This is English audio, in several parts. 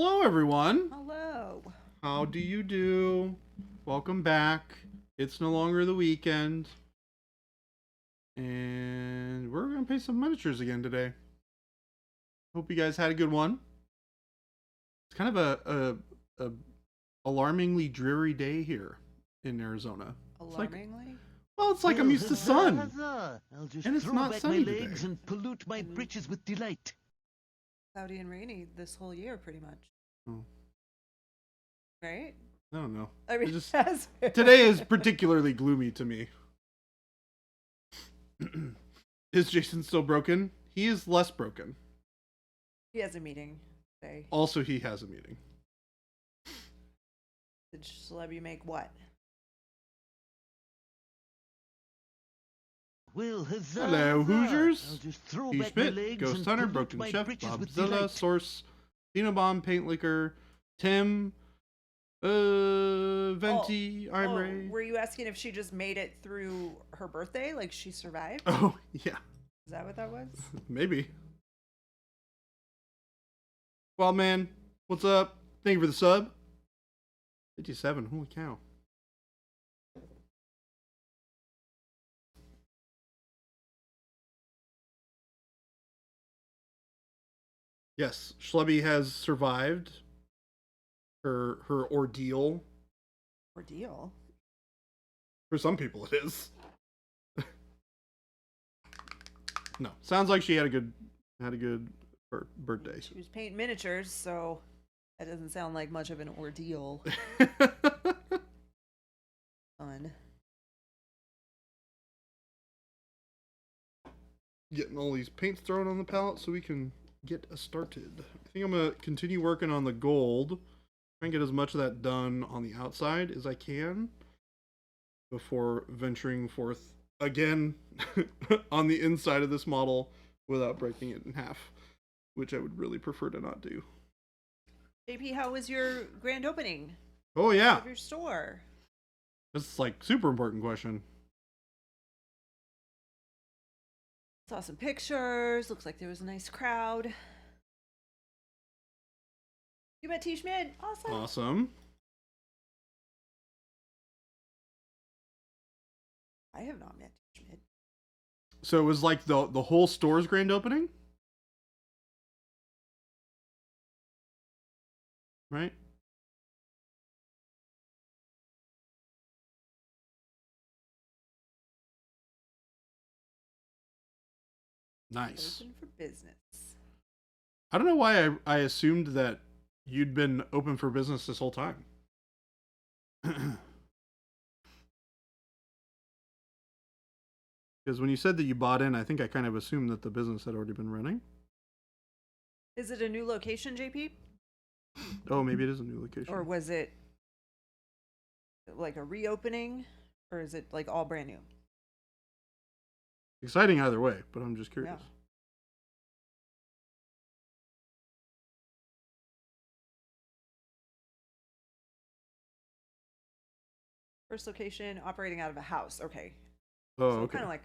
Hello, everyone. Hello. How do you do? Welcome back. It's no longer the weekend. And we're going to paint some miniatures again today. Hope you guys had a good one. It's kind of a alarmingly dreary day here in Arizona. Alarmingly? It's like I'm used to sun. I'll just And it's throw not back sunny my legs today. and pollute my britches with delight. Cloudy and rainy this whole year, pretty much. Oh, Right? I don't know. I mean, Today is particularly gloomy to me. Is Jason still broken? He is less broken. He has a meeting today. Also, he has a meeting. Did Celebi make what? Well, huzzah! Hello, Hoosiers. I'll just throw Steve back my Schmidt, legs Ghost and Hunter, pollute Broken my Chef, britches with Bobzilla, delight. Source, Xenobomb, Paint Liquor, Tim, Venti, I'm Ray. Were you asking if she just made it through her birthday? Like she survived? Oh, yeah, Is that what that was? maybe. Well, man, what's up? Thank you for the sub. 57, holy cow. Yes, Schlebby has survived her ordeal. Ordeal. For some people, it is. No, sounds like she had a good birthday. She was painting miniatures, so that doesn't sound like much of an ordeal. Fun. Getting all these paints thrown on the palette so we can get us started. I think I'm gonna continue working on the gold. Try and get as much of that done on the outside as I can before venturing forth again on the inside of this model without breaking it in half, which I would really prefer to not do. JP, how was your grand opening Oh yeah, of your store? this is like super important question. Saw some pictures. Looks like there was a nice crowd. You met T. Schmidt. Awesome. Awesome. I have not met T. Schmidt. So it was like the whole store's grand opening, right? Nice. Open for business. I don't know why I assumed that you'd been open for business this whole time. Because when you said that you bought in, I think I kind of assumed that the business had already been running. Is it a new location, JP? Oh, maybe it is a new location. Or was it like a reopening? Or is it like all brand new? Exciting either way, but I'm just curious. Yeah. First location operating out of a house. Okay. Oh, So okay. kind of like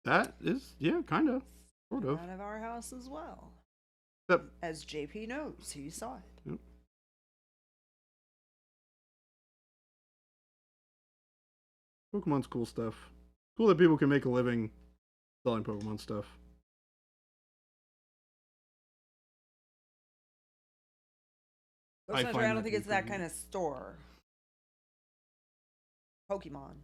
That is, yeah, kind of. Sort of. out of our house as well. Yep. As JP knows, he saw it. Yep. Pokemon's cool stuff. Cool that people can make a living selling Pokemon stuff. Ghost I Hunter, find I don't that think it's that kind intriguing. of store. Pokemon.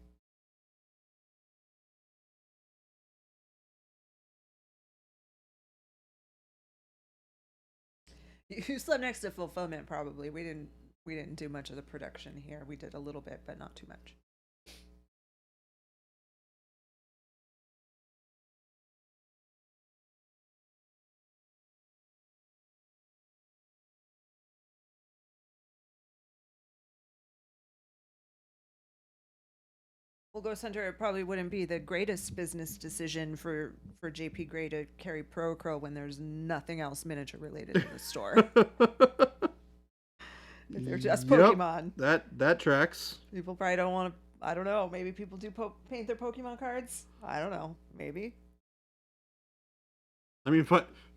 You slept next to fulfillment, probably. We didn't do much of the production here. We did a little bit, but not too much. Well, Ghost Hunter, it probably wouldn't be the greatest business decision for JP Gray to carry Pro Acryl when there's nothing else miniature related in the store. If they're just Yep, Pokemon. that tracks. People probably don't want to. I don't know. Maybe people do paint their Pokemon cards. I don't know. Maybe. I mean,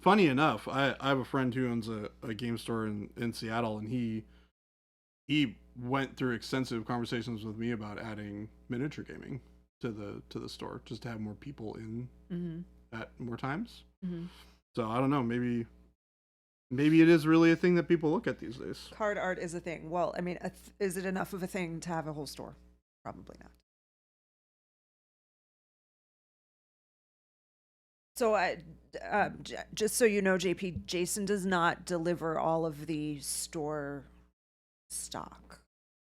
funny enough, I have a friend who owns a game store in Seattle, and he went through extensive conversations with me about adding miniature gaming to the store just to have more people in at more times. So I don't know, maybe it is really a thing that people look at these days. Card art is a thing. Well, I mean, is it enough of a thing to have a whole store? Probably not. So just so you know, JP, Jason does not deliver all of the store stock.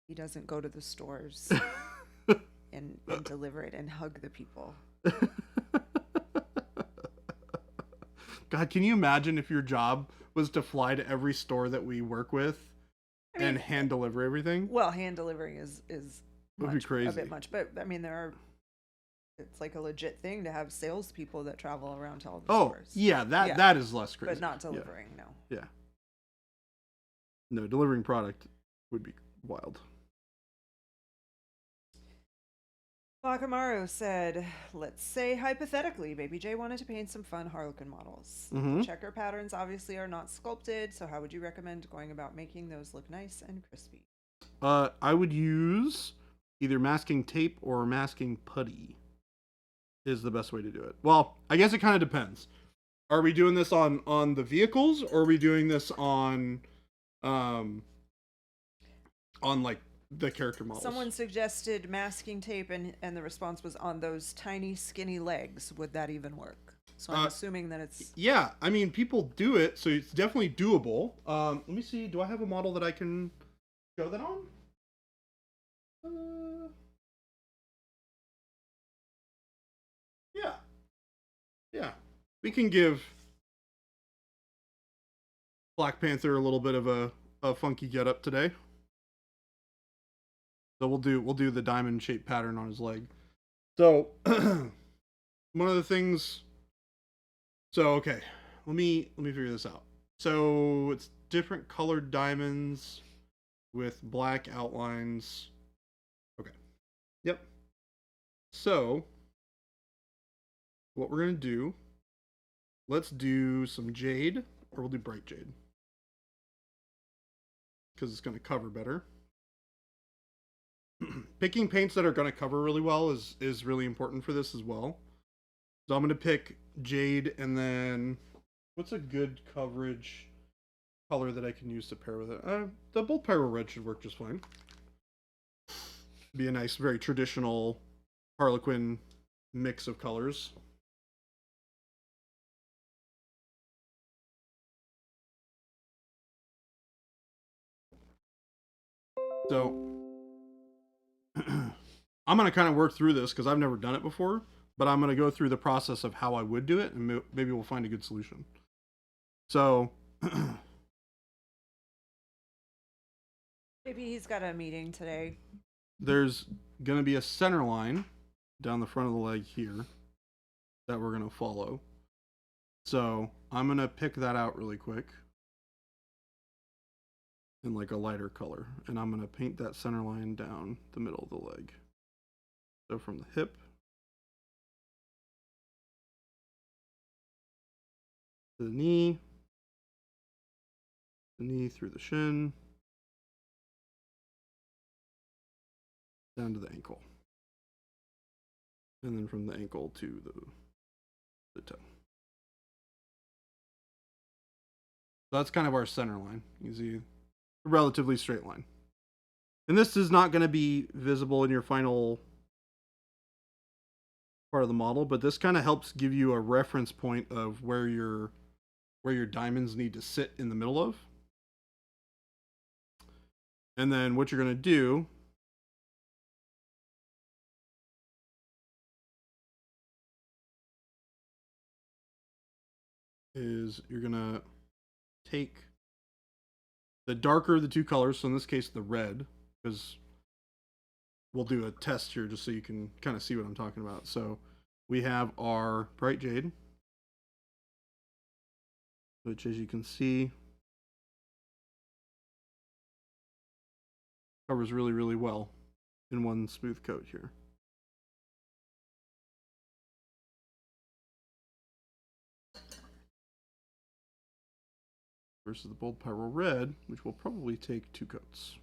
He doesn't go to the stores and deliver it and hug the people. God, can you imagine if your job was to fly to every store that we work with and hand deliver everything? Well, hand delivering is Would be crazy. a bit much, but I mean, it's like a legit thing to have salespeople that travel around to all the stores. Yeah, that is less crazy. But not delivering, no. Yeah. No, delivering product would be wild. Bakamaru said, let's say hypothetically, Baby J wanted to paint some fun Harlequin models. Mhm. Checker patterns obviously are not sculpted, so how would you recommend going about making those look nice and crispy? I would use either masking tape or masking putty is the best way to do it. Well, I guess it kind of depends. Are we doing this on the vehicles, or are we doing this on like the character models? Someone suggested masking tape, and the response was on those tiny skinny legs. Would that even work? So I'm assuming that it's... Yeah, I mean, people do it, so it's definitely doable. Let me see, do I have a model that I can show that on? Yeah. We can give Black Panther a little bit of a funky getup today. So we'll do the diamond shaped pattern on his leg. So one of the things. So okay, let me figure this out. So it's different colored diamonds with black outlines. Okay. Yep. So what we're gonna do, let's do some jade, or we'll do bright jade, because it's gonna cover better. Picking paints that are gonna cover really well is really important for this as well. So I'm gonna pick jade, and then what's a good coverage color that I can use to pair with it? The bold pyro red should work just fine. Be a nice, very traditional Harlequin mix of colors. So I'm going to kind of work through this because I've never done it before, but I'm going to go through the process of how I would do it, and maybe we'll find a good solution. So Maybe he's got a meeting today. there's going to be a center line down the front of the leg here that we're going to follow. So I'm going to pick that out really quick in like a lighter color, and I'm going to paint that center line down the middle of the leg. So from the hip to the knee through the shin, down to the ankle, and then from the ankle to the toe. So that's kind of our center line. You see a relatively straight line. And this is not going to be visible in your final part of the model, but this kind of helps give you a reference point of where your diamonds need to sit in the middle of. And then what you're going to do is you're going to take the darker of the two colors, so in this case the red, because we'll do a test here just so you can kind of see what I'm talking about. So we have our bright jade, which, as you can see, covers really, really well in one smooth coat here. versus the bold pyro red, which will probably take 2 coats.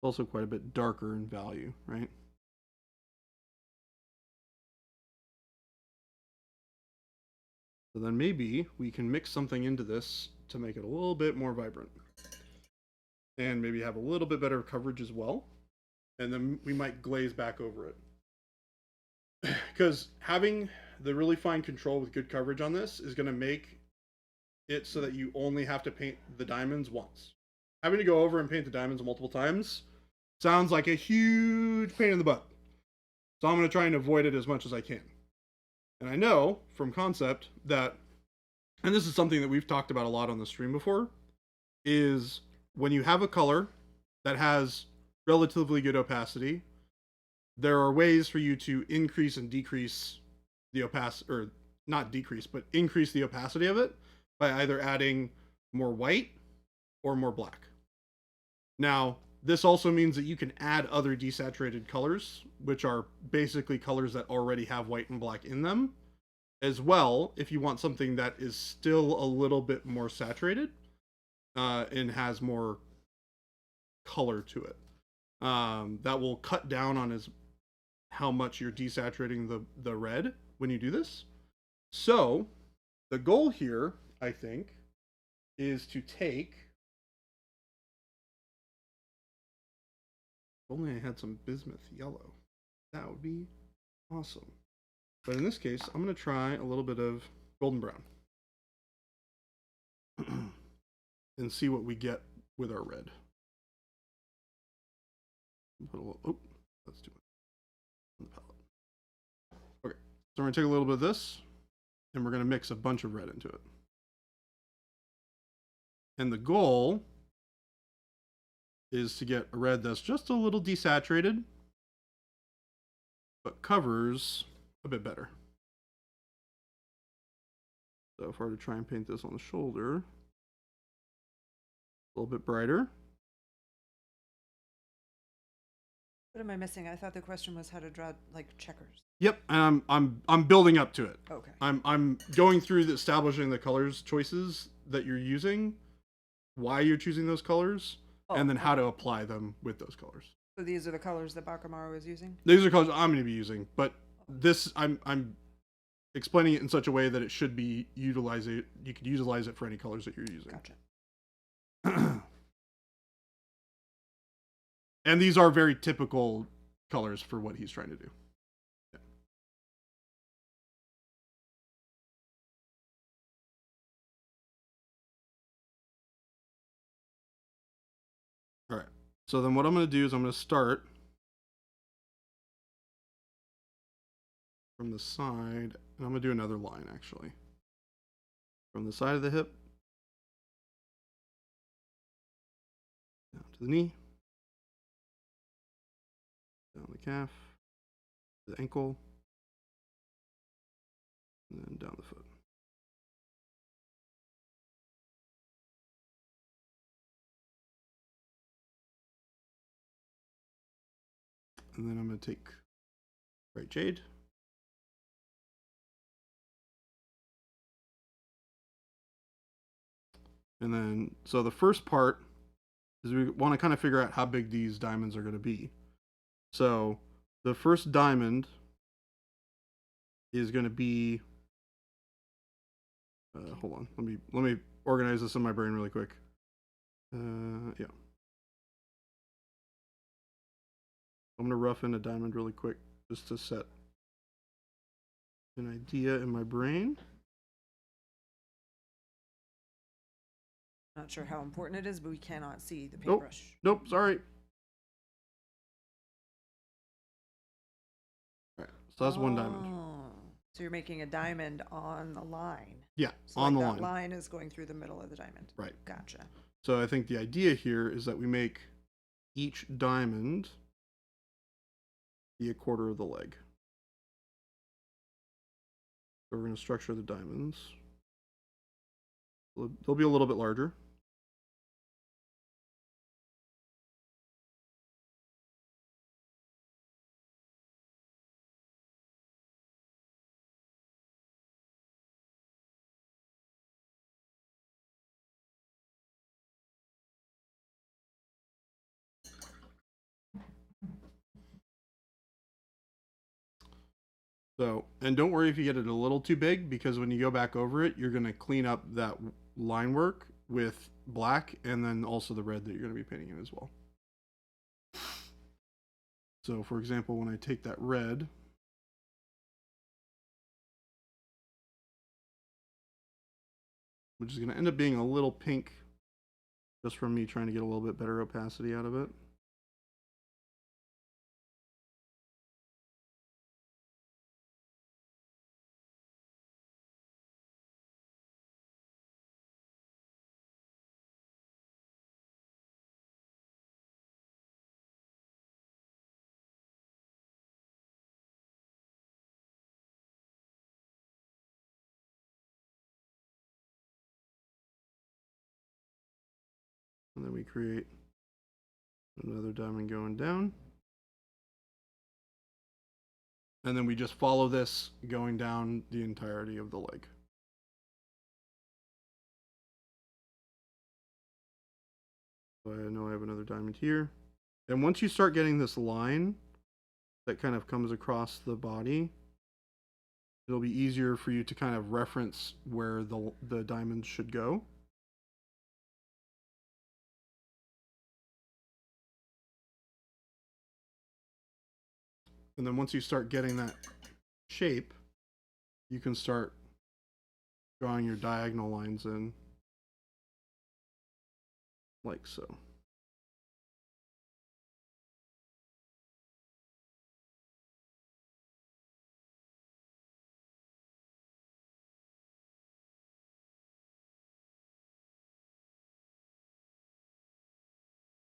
Also quite a bit darker in value, right? So then maybe we can mix something into this to make it a little bit more vibrant. And maybe have a little bit better coverage as well. And then we might glaze back over it. Because having the really fine control with good coverage on this is going to make it so that you only have to paint the diamonds once. Having to go over and paint the diamonds multiple times sounds like a huge pain in the butt. So I'm going to try and avoid it as much as I can. And I know from concept that, and this is something that we've talked about a lot on the stream before, is when you have a color that has relatively good opacity, there are ways for you to increase and decrease the opacity, or not decrease, but increase the opacity of it by either adding more white or more black. Now, this also means that you can add other desaturated colors, which are basically colors that already have white and black in them, as well, if you want something that is still a little bit more saturated and has more color to it. That will cut down on how much you're desaturating the red when you do this. So the goal here, I think, is to take, if only I had some bismuth yellow, that would be awesome. But in this case, I'm going to try a little bit of golden brown and see what we get with our red. Put a little, oh, that's too much on the palette. Okay, so we're going to take a little bit of this, and we're going to mix a bunch of red into it. And the goal is to get a red that's just a little desaturated, but covers a bit better. So if I were to try and paint this on the shoulder, a little bit brighter. What am I missing? I thought the question was how to draw like checkers. Yep, and I'm building up to it. Okay. I'm going through establishing the colors choices that you're using, why you're choosing those colors, and then how to apply them with those colors. So these are the colors that Bakamaru is using? These are colors I'm going to be using, but this I'm explaining it in such a way that it should be you could utilize it for any colors that you're using. Gotcha. And these are very typical colors for what he's trying to do. Yeah. All right. So then what I'm going to do is I'm going to start from the side, and I'm going to do another line actually. From the side of the hip down to the knee, down the calf, the ankle, and then down the foot. And then I'm going to take bright jade. And then, so the first part is we want to kind of figure out how big these diamonds are going to be. So the first diamond is going to be, hold on, let me organize this in my brain really quick. Yeah. I'm going to rough in a diamond really quick just to set an idea in my brain. Not sure how important it is, but we cannot see the Nope. paintbrush. Nope, sorry. All right, so that's one diamond. So you're making a diamond on the line. Yeah, So on like the that line. line is going through the middle of the diamond. Right. Gotcha. So I think the idea here is that we make each diamond be a quarter of the leg. So we're going to structure the diamonds. They'll be a little bit larger. So, and don't worry if you get it a little too big, because when you go back over it, you're going to clean up that line work with black and then also the red that you're going to be painting in as well. So, for example, when I take that red, which is going to end up being a little pink just from me trying to get a little bit better opacity out of it. And then we create another diamond going down. And then we just follow this going down the entirety of the leg. So I know I have another diamond here. And once you start getting this line that kind of comes across the body, it'll be easier for you to kind of reference where the diamonds should go. And then once you start getting that shape, you can start drawing your diagonal lines in like so.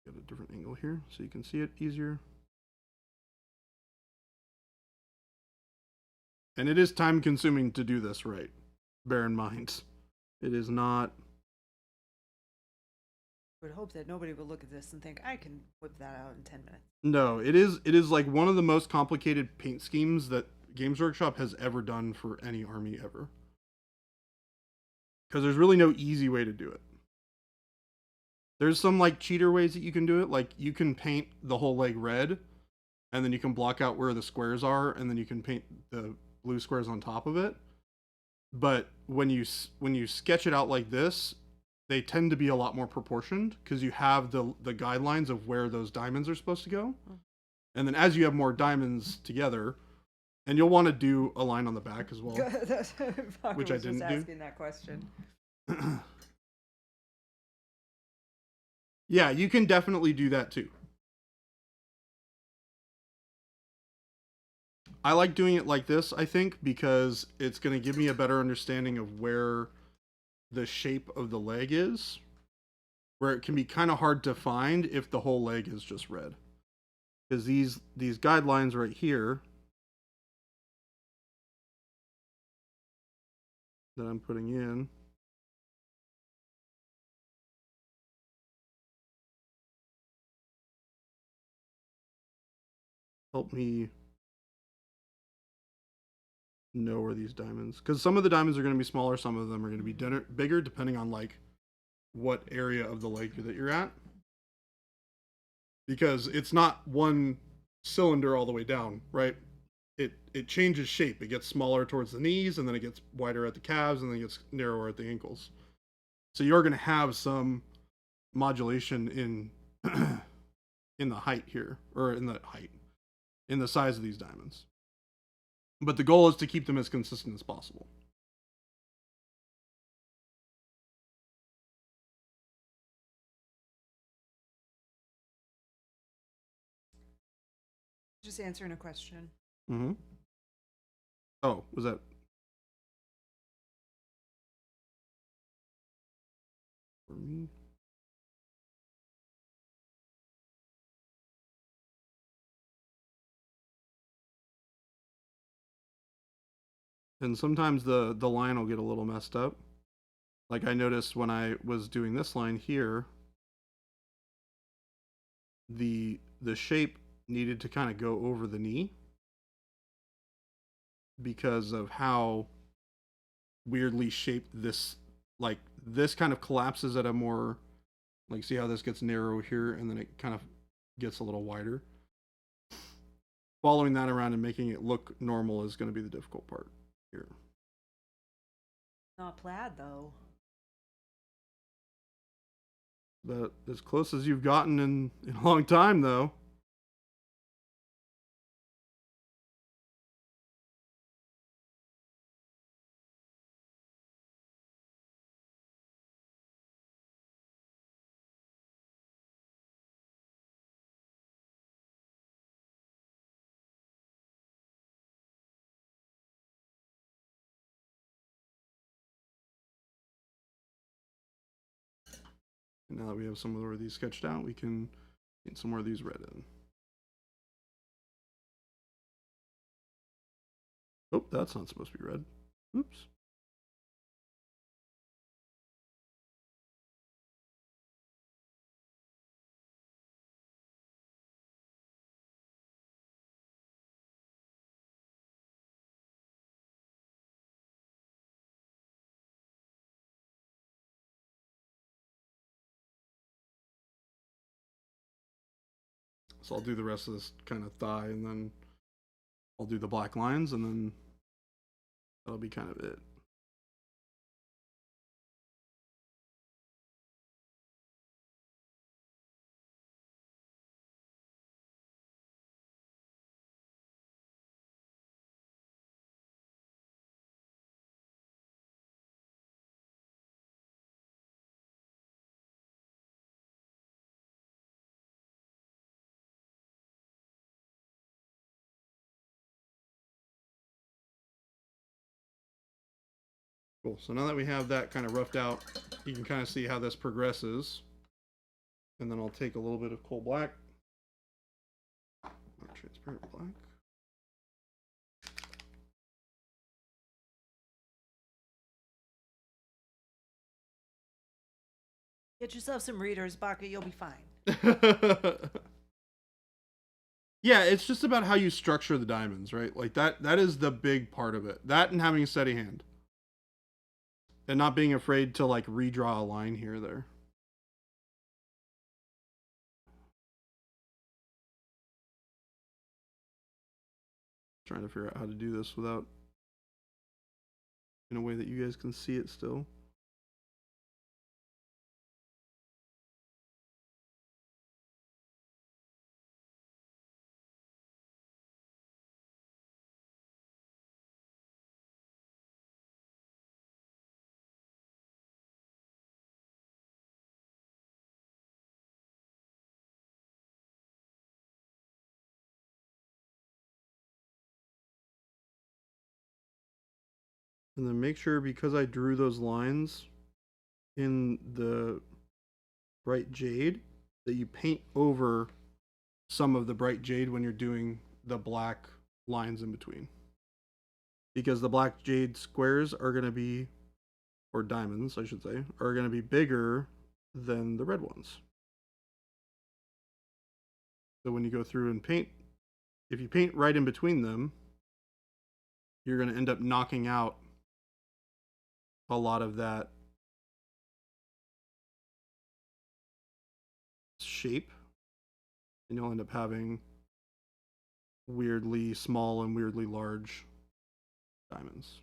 Get a different angle here so you can see it easier. And it is time consuming to do this right. Bear in mind, it is not. I would hope that nobody would look at this and think, I can whip that out in 10 minutes. No, it is like one of the most complicated paint schemes that Games Workshop has ever done for any army ever. Because there's really no easy way to do it. There's some like cheater ways that you can do it. Like you can paint the whole leg red, and then you can block out where the squares are, and then you can paint the blue squares on top of it. But when you sketch it out like this, they tend to be a lot more proportioned because you have the guidelines of where those diamonds are supposed to go. And then as you have more diamonds together, and you'll want to do a line on the back as well, which I didn't do. Asking that question. Yeah, you can definitely do that too. I like doing it like this, I think, because it's going to give me a better understanding of where the shape of the leg is, where it can be kind of hard to find if the whole leg is just red. Because these guidelines right here that I'm putting in help me know where these diamonds, because some of the diamonds are going to be smaller, some of them are going to be bigger, depending on like what area of the leg that you're at, because it's not one cylinder all the way down, right? It changes shape. It gets smaller towards the knees, and then it gets wider at the calves, and then it gets narrower at the ankles. So you're going to have some modulation in in the height here, or in the size of these diamonds. But the goal is to keep them as consistent as possible. Just answering a question. Mm-hmm. Oh, was that? For me? And sometimes the line will get a little messed up. Like I noticed when I was doing this line here, the shape needed to kind of go over the knee because of how weirdly shaped this, like this kind of collapses at a more, like see how this gets narrow here and then it kind of gets a little wider. following that around and making it look normal is going to be the difficult part here. Not plaid though. But as close as you've gotten in a long time, though. And now that we have some more of these sketched out, we can get some more of these red in. Oh, that's not supposed to be red. Oops. So I'll do the rest of this kind of thigh, and then I'll do the black lines, and then that'll be kind of it. Cool. So now that we have that kind of roughed out, you can kind of see how this progresses. And then I'll take a little bit of coal black. Not transparent black. Get yourself some readers, Baka, you'll be fine. Yeah, it's just about how you structure the diamonds, right? Like that is the big part of it. That and having a steady hand. And not being afraid to like redraw a line here or there. Trying to figure out how to do this without in a way that you guys can see it still. And then make sure, because I drew those lines in the bright jade, that you paint over some of the bright jade when you're doing the black lines in between. Because the black jade squares are going to be, or diamonds, I should say, are going to be bigger than the red ones. So when you go through and paint, if you paint right in between them, you're going to end up knocking out a lot of that shape, and you'll end up having weirdly small and weirdly large diamonds.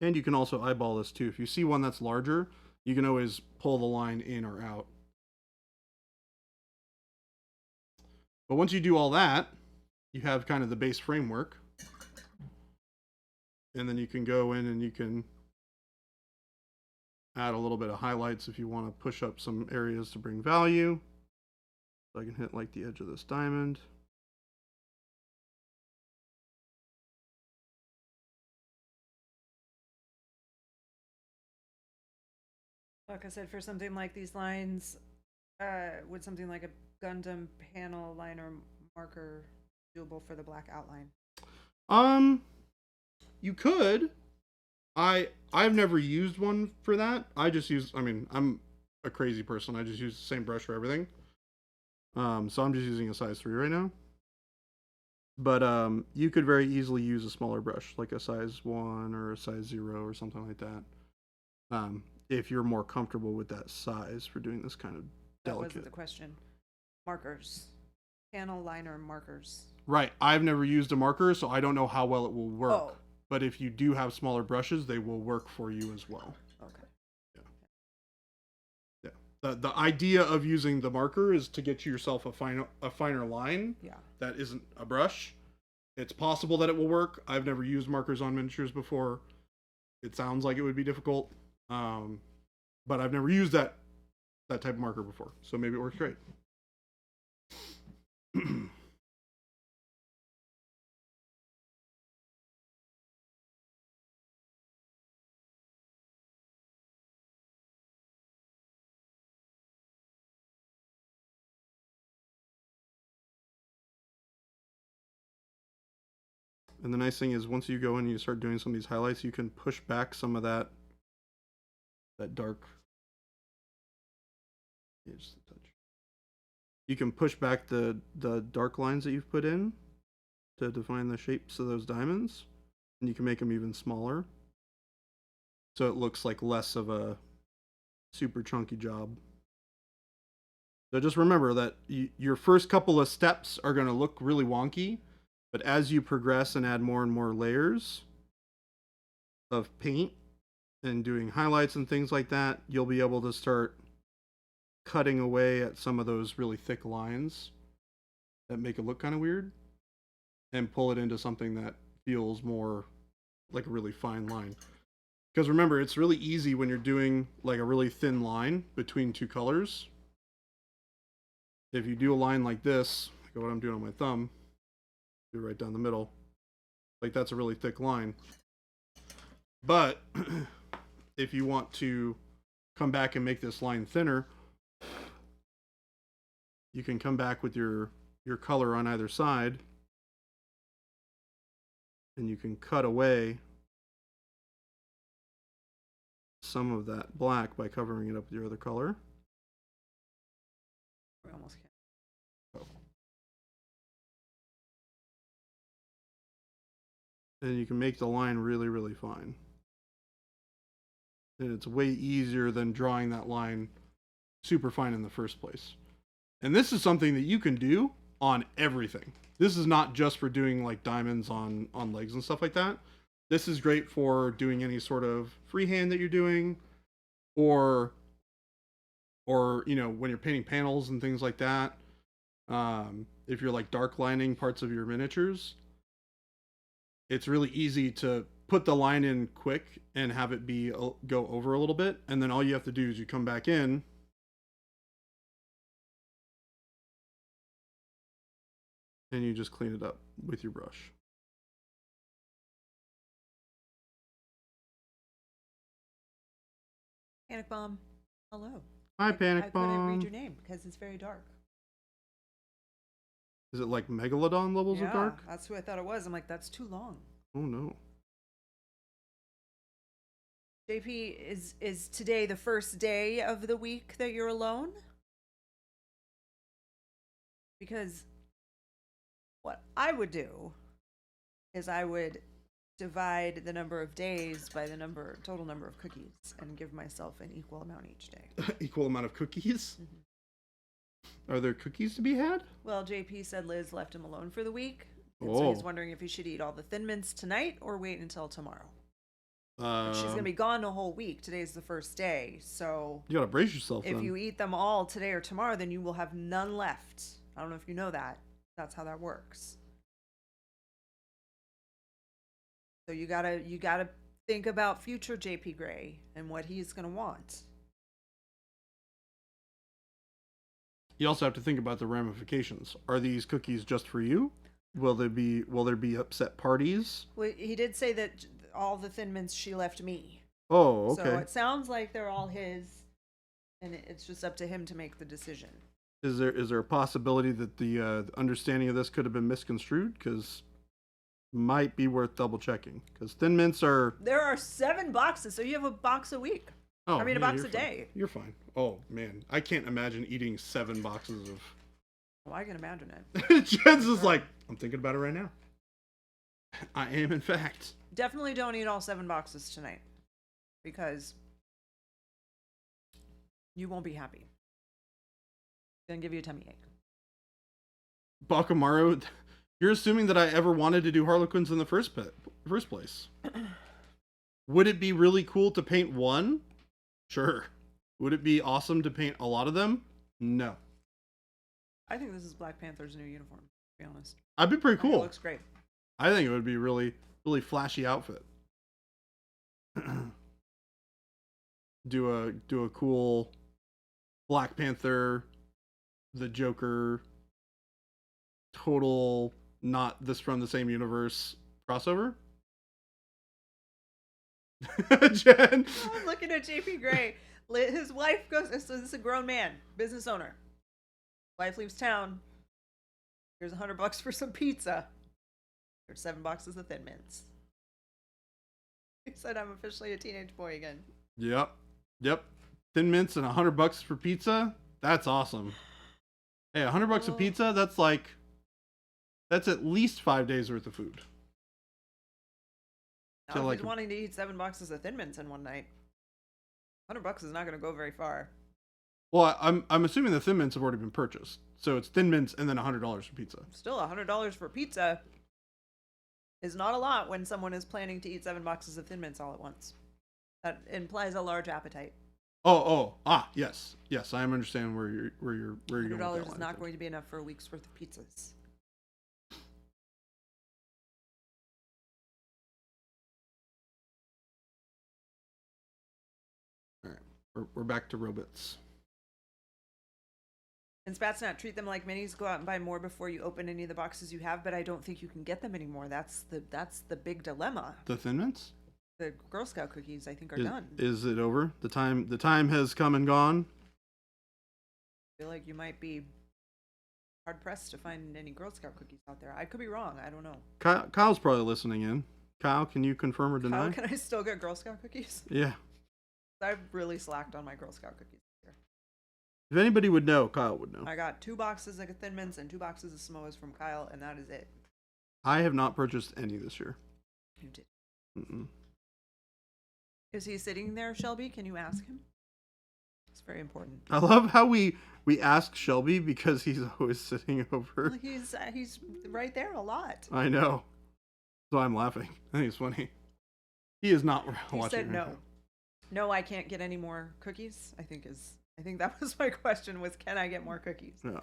And you can also eyeball this too. If you see one that's larger, you can always pull the line in or out. But once you do all that, you have kind of the base framework. And then you can go in and you can add a little bit of highlights if you want to push up some areas to bring value. So I can hit like the edge of this diamond. Like I said, for something like these lines, would something like a Gundam panel liner marker doable for the black outline? You could. I've never used one for that. I just use, I mean, I'm a crazy person. I just use the same brush for everything. So I'm just using a size 3 right now. But you could very easily use a smaller brush, like a size 1 or a size 0 or something like that. if you're more comfortable with that size for doing this kind of That delicate. wasn't the question. Markers. Panel liner markers. Right. I've never used a marker, so I don't know how well it will work. Oh. But if you do have smaller brushes, they will work for you as well. Okay. Yeah. The idea of using the marker is to get yourself a finer line. Yeah. That isn't a brush. It's possible that it will work. I've never used markers on miniatures before. It sounds like it would be difficult, but I've never used that type of marker before, so maybe it works great. And the nice thing is, once you go in and you start doing some of these highlights, you can push back some of that dark. Yeah, just a touch. You can push back the dark lines that you've put in to define the shapes of those diamonds, and you can make them even smaller, so it looks like less of a super chunky job. So just remember that your first couple of steps are going to look really wonky, but as you progress and add more and more layers of paint and doing highlights and things like that, you'll be able to start cutting away at some of those really thick lines that make it look kind of weird and pull it into something that feels more like a really fine line. Because remember, it's really easy when you're doing like a really thin line between two colors. If you do a line like this, like what I'm doing on my thumb, do right down the middle, like that's a really thick line. But if you want to come back and make this line thinner, you can come back with your color on either side, and you can cut away some of that black by covering it up with your other color. We almost can't. And you can make the line really, really fine. And it's way easier than drawing that line super fine in the first place. And this is something that you can do on everything. This is not just for doing like diamonds on legs and stuff like that. This is great for doing any sort of freehand that you're doing, or you know, when you're painting panels and things like that. If you're like dark lining parts of your miniatures, it's really easy to put the line in quick and have it go over a little bit, and then all you have to do is you come back in and you just clean it up with your brush. Panic Bomb. Hello. Hi, Panic I couldn't read Bomb. your name because it's very dark. Is it like Megalodon levels of dark? That's who I thought it was. I'm like, that's too long. Oh no. JP, is today the first day of the week that you're alone? Because what I would do is I would divide the number of days by the total number of cookies and give myself an equal amount each day. Equal amount of cookies? Mm-hmm. Are there cookies to be had? Well, JP said Liz left him alone for the week. And so he's wondering if he should eat all the Thin Mints tonight or wait until tomorrow. She's going to be gone a whole week. Today's the first day. So you got to brace yourself if then. you eat them all today or tomorrow, then you will have none left. I don't know if you know that. That's how that works. So you gotta think about future JP Gray and what he's going to want. You also have to think about the ramifications. Are these cookies just for you? Will there be upset parties? Well, he did say that all the Thin Mints she left me. Oh, okay. So it sounds like they're all his, and it's just up to him to make the decision. Is there a possibility that the understanding of this could have been misconstrued? Because might be worth double checking. Because Thin Mints are... There are 7 boxes, so you have a box a week. Oh, I mean, a yeah, box a fine. day. You're fine. Oh, man. I can't imagine eating 7 boxes of... Well, I can imagine it. Jen's is like, I'm thinking about it right now. I am, in fact. Definitely don't eat all 7 boxes tonight. Because You won't be happy. Gonna give you a tummy ache. Bakamaru, you're assuming that I ever wanted to do Harlequins in the first place. Would it be really cool to paint one? Sure. Would it be awesome to paint a lot of them? No. I think this is Black Panther's new uniform, to be honest. I'd be pretty I think cool. It looks great. I think it would be really, really flashy outfit. do a cool Black Panther, the Joker, total not this from the same universe crossover. Jen. Oh, I'm looking at JP Gray. His wife goes, so this is a grown man, business owner. Wife leaves town. Here's $100 for some pizza. There's 7 boxes of Thin Mints. He said, I'm officially a teenage boy again. Yep. Thin Mints and $100 for pizza. That's awesome. Hey, $100 of pizza. That's at least 5 days worth of food. Now, if he's wanting to eat 7 boxes of Thin Mints in one night, $100 is not going to go very far. Well, I'm assuming the Thin Mints have already been purchased, so it's Thin Mints and then $100 for pizza. Still, $100 for pizza is not a lot when someone is planning to eat 7 boxes of Thin Mints all at once. That implies a large appetite. Yes, I am understanding where you're going with that $100 is line not of going to be enough for a week's worth of pizzas. All right, we're back to robots. And Spatsnap, treat them like minis. Go out and buy more before you open any of the boxes you have, but I don't think you can get them anymore. That's the big dilemma. The Thin Mints? The Girl Scout cookies, I think, are done. Is it over? The time has come and gone. I feel like you might be hard pressed to find any Girl Scout cookies out there. I could be wrong. I don't know. Kyle's probably listening in. Kyle, can you confirm or deny? Kyle, can I still get Girl Scout cookies? Yeah. I've really slacked on my Girl Scout cookies this year. If anybody would know, Kyle would know. I got 2 boxes of Thin Mints and 2 boxes of Samoas from Kyle, and that is it. I have not purchased any this year. You did. Mm-mm. Is he sitting there, Shelby? Can you ask him? It's very important. I love how we ask Shelby because he's always sitting over. Well, he's right there a lot. I know. So I'm laughing. I think it's funny. He is not He watching. said no. No, I can't get any more cookies. I think that was my question was, can I get more cookies? No.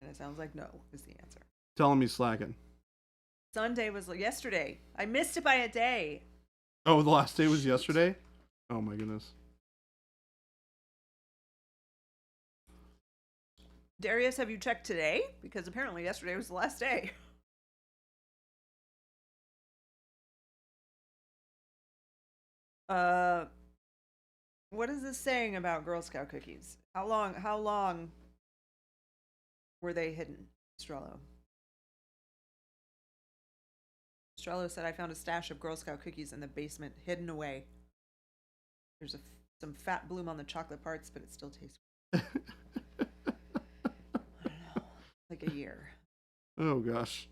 And it sounds like no is the answer. Tell him he's slacking. Sunday was yesterday. I missed it by a day. Oh, the last day was yesterday? Oh my goodness. Darius, have you checked today? Because apparently yesterday was the last day. What is this saying about Girl Scout cookies? How long were they hidden? Strello said, I found a stash of Girl Scout cookies in the basement, hidden away. There's some fat bloom on the chocolate parts, but it still tastes good. I don't know, like a year. Oh gosh.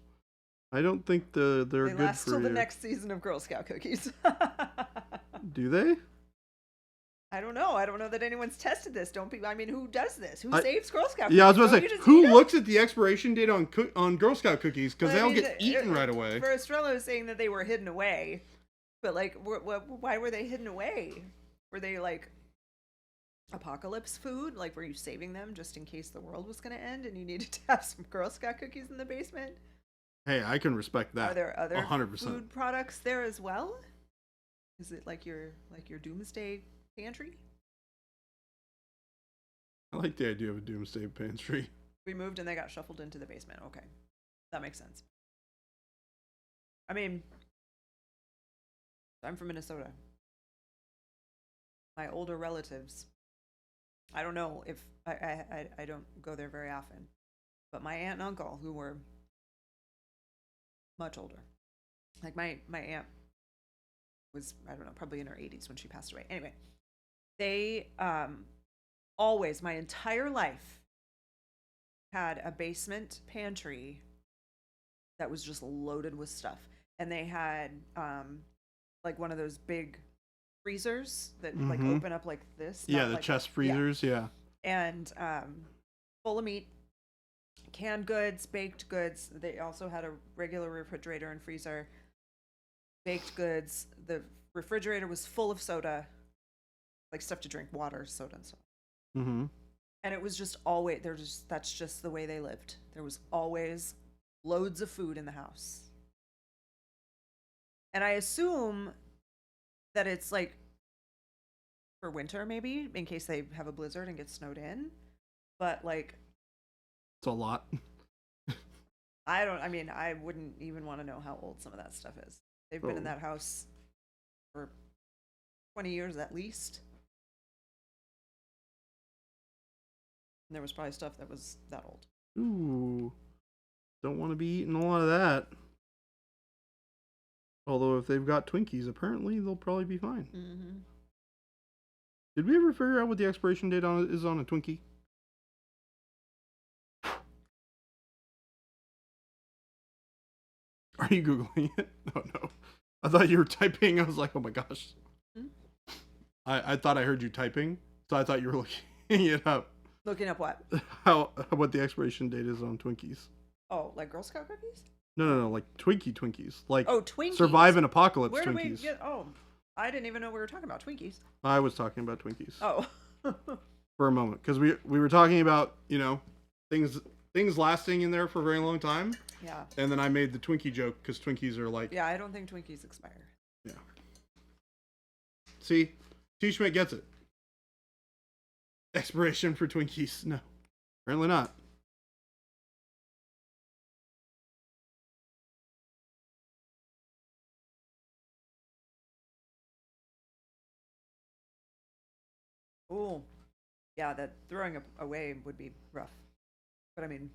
I don't think they're They good last for till you. the next season of Girl Scout cookies. Do they? I don't know. I don't know that anyone's tested this. Who does this? Who saves Girl Scout cookies? Yeah, I was about to Don't say, you just who eat 'em? looks at the expiration date on Girl Scout cookies? Because Well, they'll get eaten right away. For Estrella was saying that they were hidden away, but like, why were they hidden away? Were they like apocalypse food? Like, were you saving them just in case the world was going to end and you needed to have some Girl Scout cookies in the basement? Hey, I can respect that. Are there other 100%. food products there as well? Is it like your doomsday pantry? I like the idea of a doomsday pantry. We moved and they got shuffled into the basement. Okay, that makes sense. I mean, I'm from Minnesota. My older relatives, I don't know if I don't go there very often, but my aunt and uncle, who were much older, like my aunt was, I don't know, probably in her 80s when she passed away. Anyway, they always, my entire life, had a basement pantry that was just loaded with stuff. And they had like one of those big freezers that like Mhm. open up like this. Yeah, not the like- chest yeah. freezers. Yeah. And full of meat, canned goods, baked goods. They also had a regular refrigerator and freezer. Baked goods. The refrigerator was full of soda, like stuff to drink, water, soda, and stuff. Mm-hmm. And it was just always that's just the way they lived. There was always loads of food in the house. And I assume that it's like for winter, maybe, in case they have a blizzard and get snowed in. But like, It's a lot. I mean, I wouldn't even want to know how old some of that stuff is. They've been in Oh. that house for 20 years at least. And there was probably stuff that was that old. Ooh. Don't want to be eating a lot of that. Although if they've got Twinkies, apparently they'll probably be fine. Mm-hmm. Did we ever figure out what the expiration date is on a Twinkie? Are you Googling it? Oh no. I thought you were typing. I was like, oh my gosh. Hmm? I thought I heard you typing, so I thought you were looking it up. Looking up what? What the expiration date is on Twinkies. Oh, like Girl Scout cookies? No, like Twinkies. Like Oh, Twinkies. Survive an Apocalypse Where Twinkies. do we get? Oh, I didn't even know we were talking about Twinkies. I was talking about Twinkies Oh. for a moment because we were talking about things lasting in there for a very long time, Yeah. and then I made the Twinkie joke because Twinkies are like Yeah, I don't think Twinkies expire. yeah. See, T. Schmidt gets it. Expiration for Twinkies? No, apparently not. Oh, yeah, that throwing away would be rough. But I mean,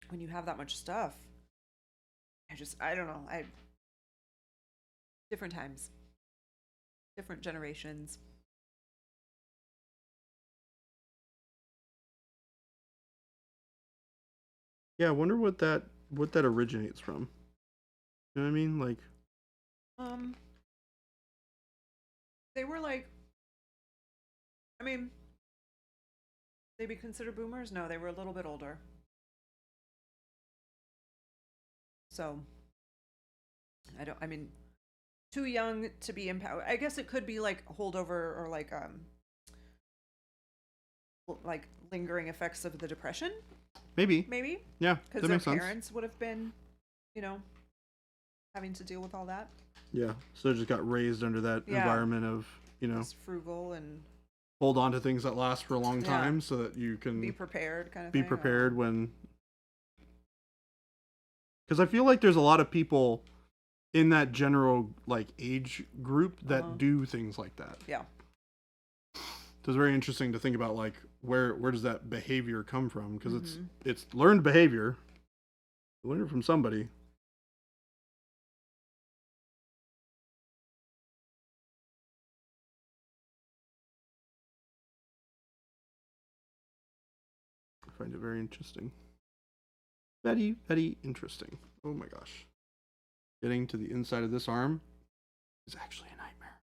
when you have that much stuff, I don't know. Different times, different generations. Yeah, I wonder what that originates from. You know what I mean? Like, They were like, I mean, they be considered boomers? No, they were a little bit older. So, I mean, too young to be empowered. I guess it could be like holdover or like lingering effects of the depression, maybe. Yeah, because that their makes sense. parents would have been, having to deal with all that. Yeah, so they just got raised under that Yeah. environment of Just frugal and hold on to things that last for a long Yeah. time so that you can be prepared, kind of be thing. prepared when. Because I feel like there's a lot of people in that general like age group that Uh-huh. do things like that. Yeah. So it's very interesting to think about like where does that behavior come from? Because Mhm. it's learned behavior. You learn it from somebody. I find it very interesting. Very, very interesting. Oh my gosh. Getting to the inside of this arm is actually a nightmare.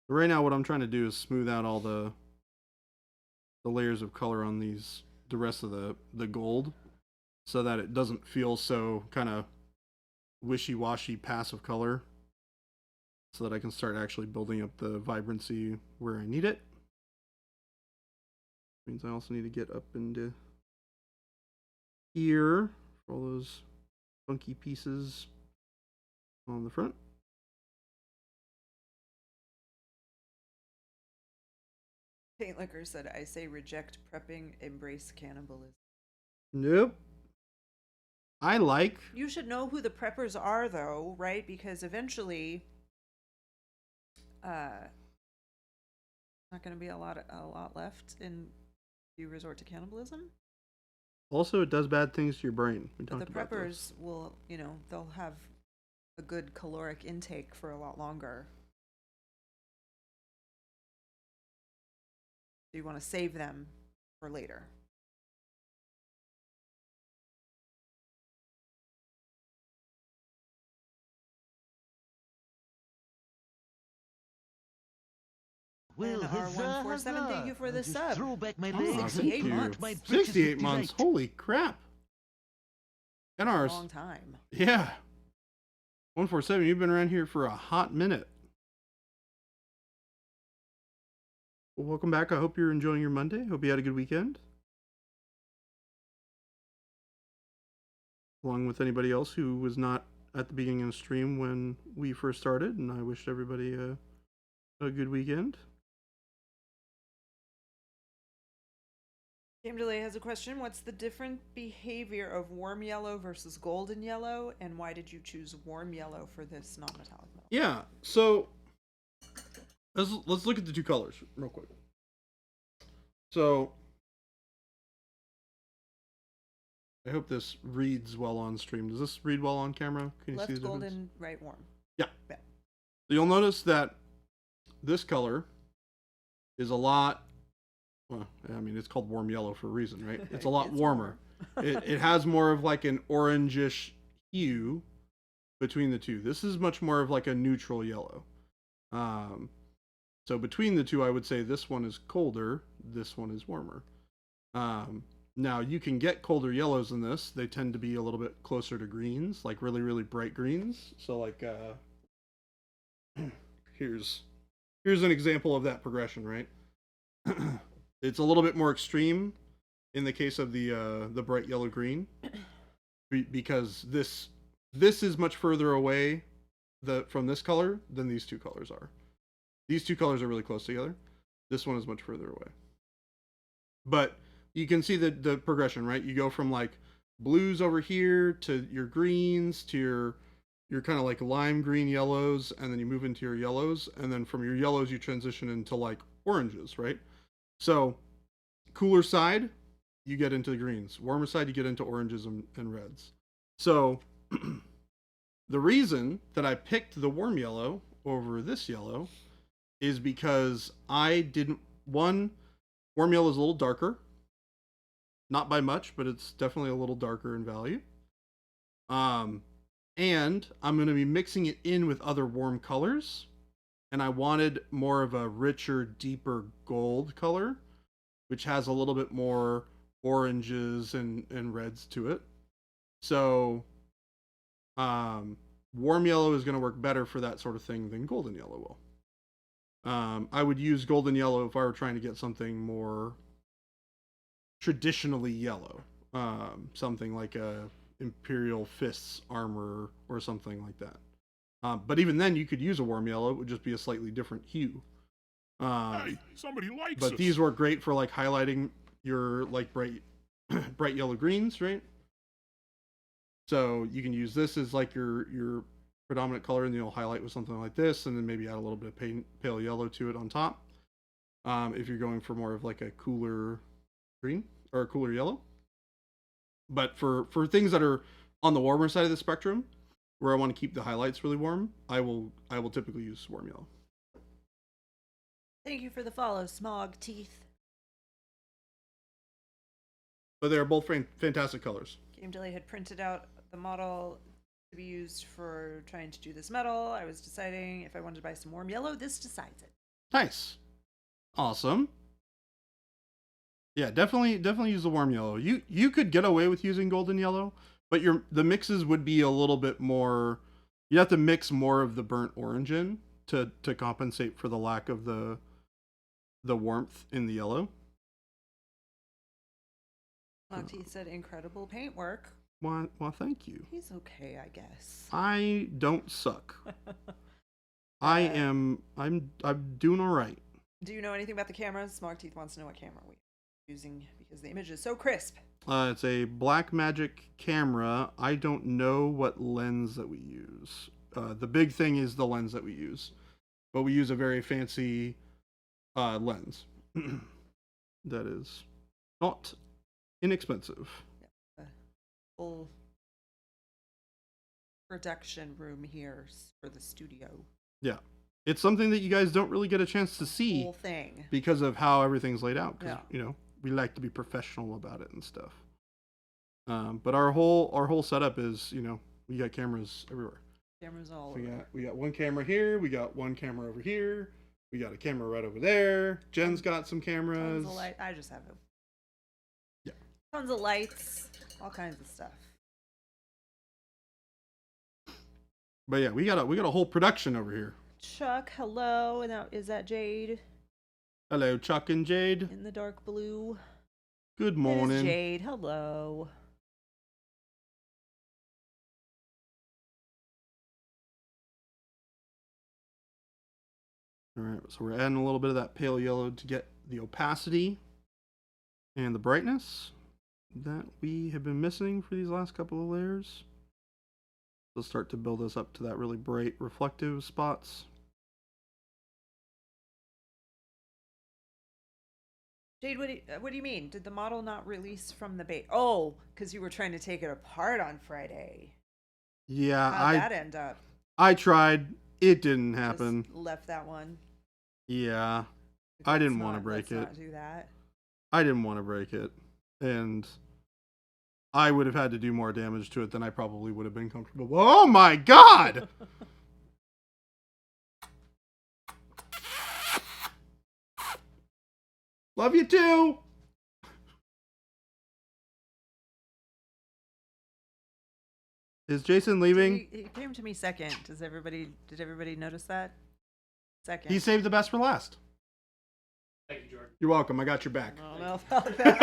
Right now what I'm trying to do is smooth out all the layers of color on the rest of the gold so that it doesn't feel so kind of wishy-washy passive color, so that I can start actually building up the vibrancy where I need it. Means I also need to get up into here for all those funky pieces on the front. Paint Liquor said, I say reject prepping, embrace cannibalism. Nope. I like. You should know who the preppers are, though, right? Because eventually, not going to be a lot left in if you resort to cannibalism. Also, it does bad things to your brain. We But talked the about this. preppers will, they'll have a good caloric intake for a lot longer. So you want to save them for later. Well, And huzzah, R147, thank you huzzah. for the I'll just sub. throw back my Oh, legs thank 68 you. months. my britches 68 with months. delight. Holy crap. And A ours. long time. Yeah. 147, you've been around here for a hot minute. Well, welcome back. I hope you're enjoying your Monday. Hope you had a good weekend. Along with anybody else who was not at the beginning of the stream when we first started, and I wished everybody a good weekend. Game Delay has a question. What's the different behavior of warm yellow versus golden yellow, and why did you choose warm yellow for this non-metallic metal? Yeah, so let's look at the two colors real quick. So I hope this reads well on stream. Does this read well on camera? Can you Left see the difference? golden, right warm. Yeah. Yeah. You'll notice that this color is a lot, well, I mean, it's called warm yellow for a reason, right? It's a lot It's warmer. It has more of like an orangish hue between the two. This is much more of like a neutral yellow. So between the two, I would say this one is colder, this one is warmer. Now you can get colder yellows in this. They tend to be a little bit closer to greens, like really, really bright greens. So like, here's an example of that progression, right? It's a little bit more extreme in the case of the bright yellow green, because this is much further away from this color than these two colors are. These two colors are really close together. This one is much further away. But you can see the progression, right? You go from like blues over here to your greens to your kind of like lime green yellows, and then you move into your yellows, and then from your yellows you transition into like oranges, right? So cooler side, you get into the greens. Warmer side, you get into oranges and reds. So the reason that I picked the warm yellow over this yellow is because warm yellow is a little darker. Not by much, but it's definitely a little darker in value. And I'm going to be mixing it in with other warm colors. And I wanted more of a richer, deeper gold color, which has a little bit more oranges and reds to it. So warm yellow is going to work better for that sort of thing than golden yellow will. I would use golden yellow if I were trying to get something more traditionally yellow, something like a Imperial Fists armor or something like that. But even then, you could use a warm yellow. It would just be a slightly different hue. Hey, somebody likes But us. these work great for like highlighting your like bright yellow greens, right? So you can use this as like your predominant color, and you'll highlight with something like this, and then maybe add a little bit of pale yellow to it on top. If you're going for more of like a cooler green or a cooler yellow. But for things that are on the warmer side of the spectrum, where I want to keep the highlights really warm, I will typically use warm yellow. Thank you for the follow, Smog Teeth. But they are both fantastic colors. Game Delay had printed out the model to be used for trying to do this metal. I was deciding if I wanted to buy some warm yellow. This decides it. Nice. Awesome. Yeah, definitely use the warm yellow. You could get away with using golden yellow, but the mixes would be a little bit more. You have to mix more of the burnt orange in to compensate for the lack of the warmth in the yellow. Smog Teeth said incredible paintwork. Well, thank you. He's okay, I guess. I don't suck. I'm doing all right. Do you know anything about the cameras? Smog Teeth wants to know what camera we're using because the image is so crisp. It's a Blackmagic camera. I don't know what lens that we use. The big thing is the lens that we use, but we use a very fancy lens that is not inexpensive. Full production room here for the studio. Yeah, it's something that you guys don't really get a chance to see Whole thing. because of how everything's laid out. 'Cause, Yeah. you know, we like to be professional about it and stuff. But our whole setup is, you know, we got cameras everywhere. Cameras all We over. got one camera here. We got one camera over here. We got a camera right over there. Jen's got some cameras. Tons of light. I just have it. Yeah. Tons of lights. All kinds of stuff. But yeah, we got a whole production over here. Chuck, hello. Now, is that Jade Hello, Chuck and Jade. in the dark blue? Good It is morning. Jade. Hello. All right, so we're adding a little bit of that pale yellow to get the opacity and the brightness that we have been missing for these last couple of layers. Let's start to build this up to that really bright reflective spots. Jade, what do you mean? Did the model not release from the base? Oh, because you were trying to take it apart on Friday. Yeah, How'd that end up? I tried. It didn't happen. Just left that one. Yeah, I didn't want to break it. Let's not do that. I didn't want to break it, and I would have had to do more damage to it than I probably would have been comfortable. Oh my god! Love you too! Is Jason leaving? He came to me second. Did everybody notice that? Second. He saved the best for last. Thank you, Jordan. You're welcome. I got your back. I don't know about that.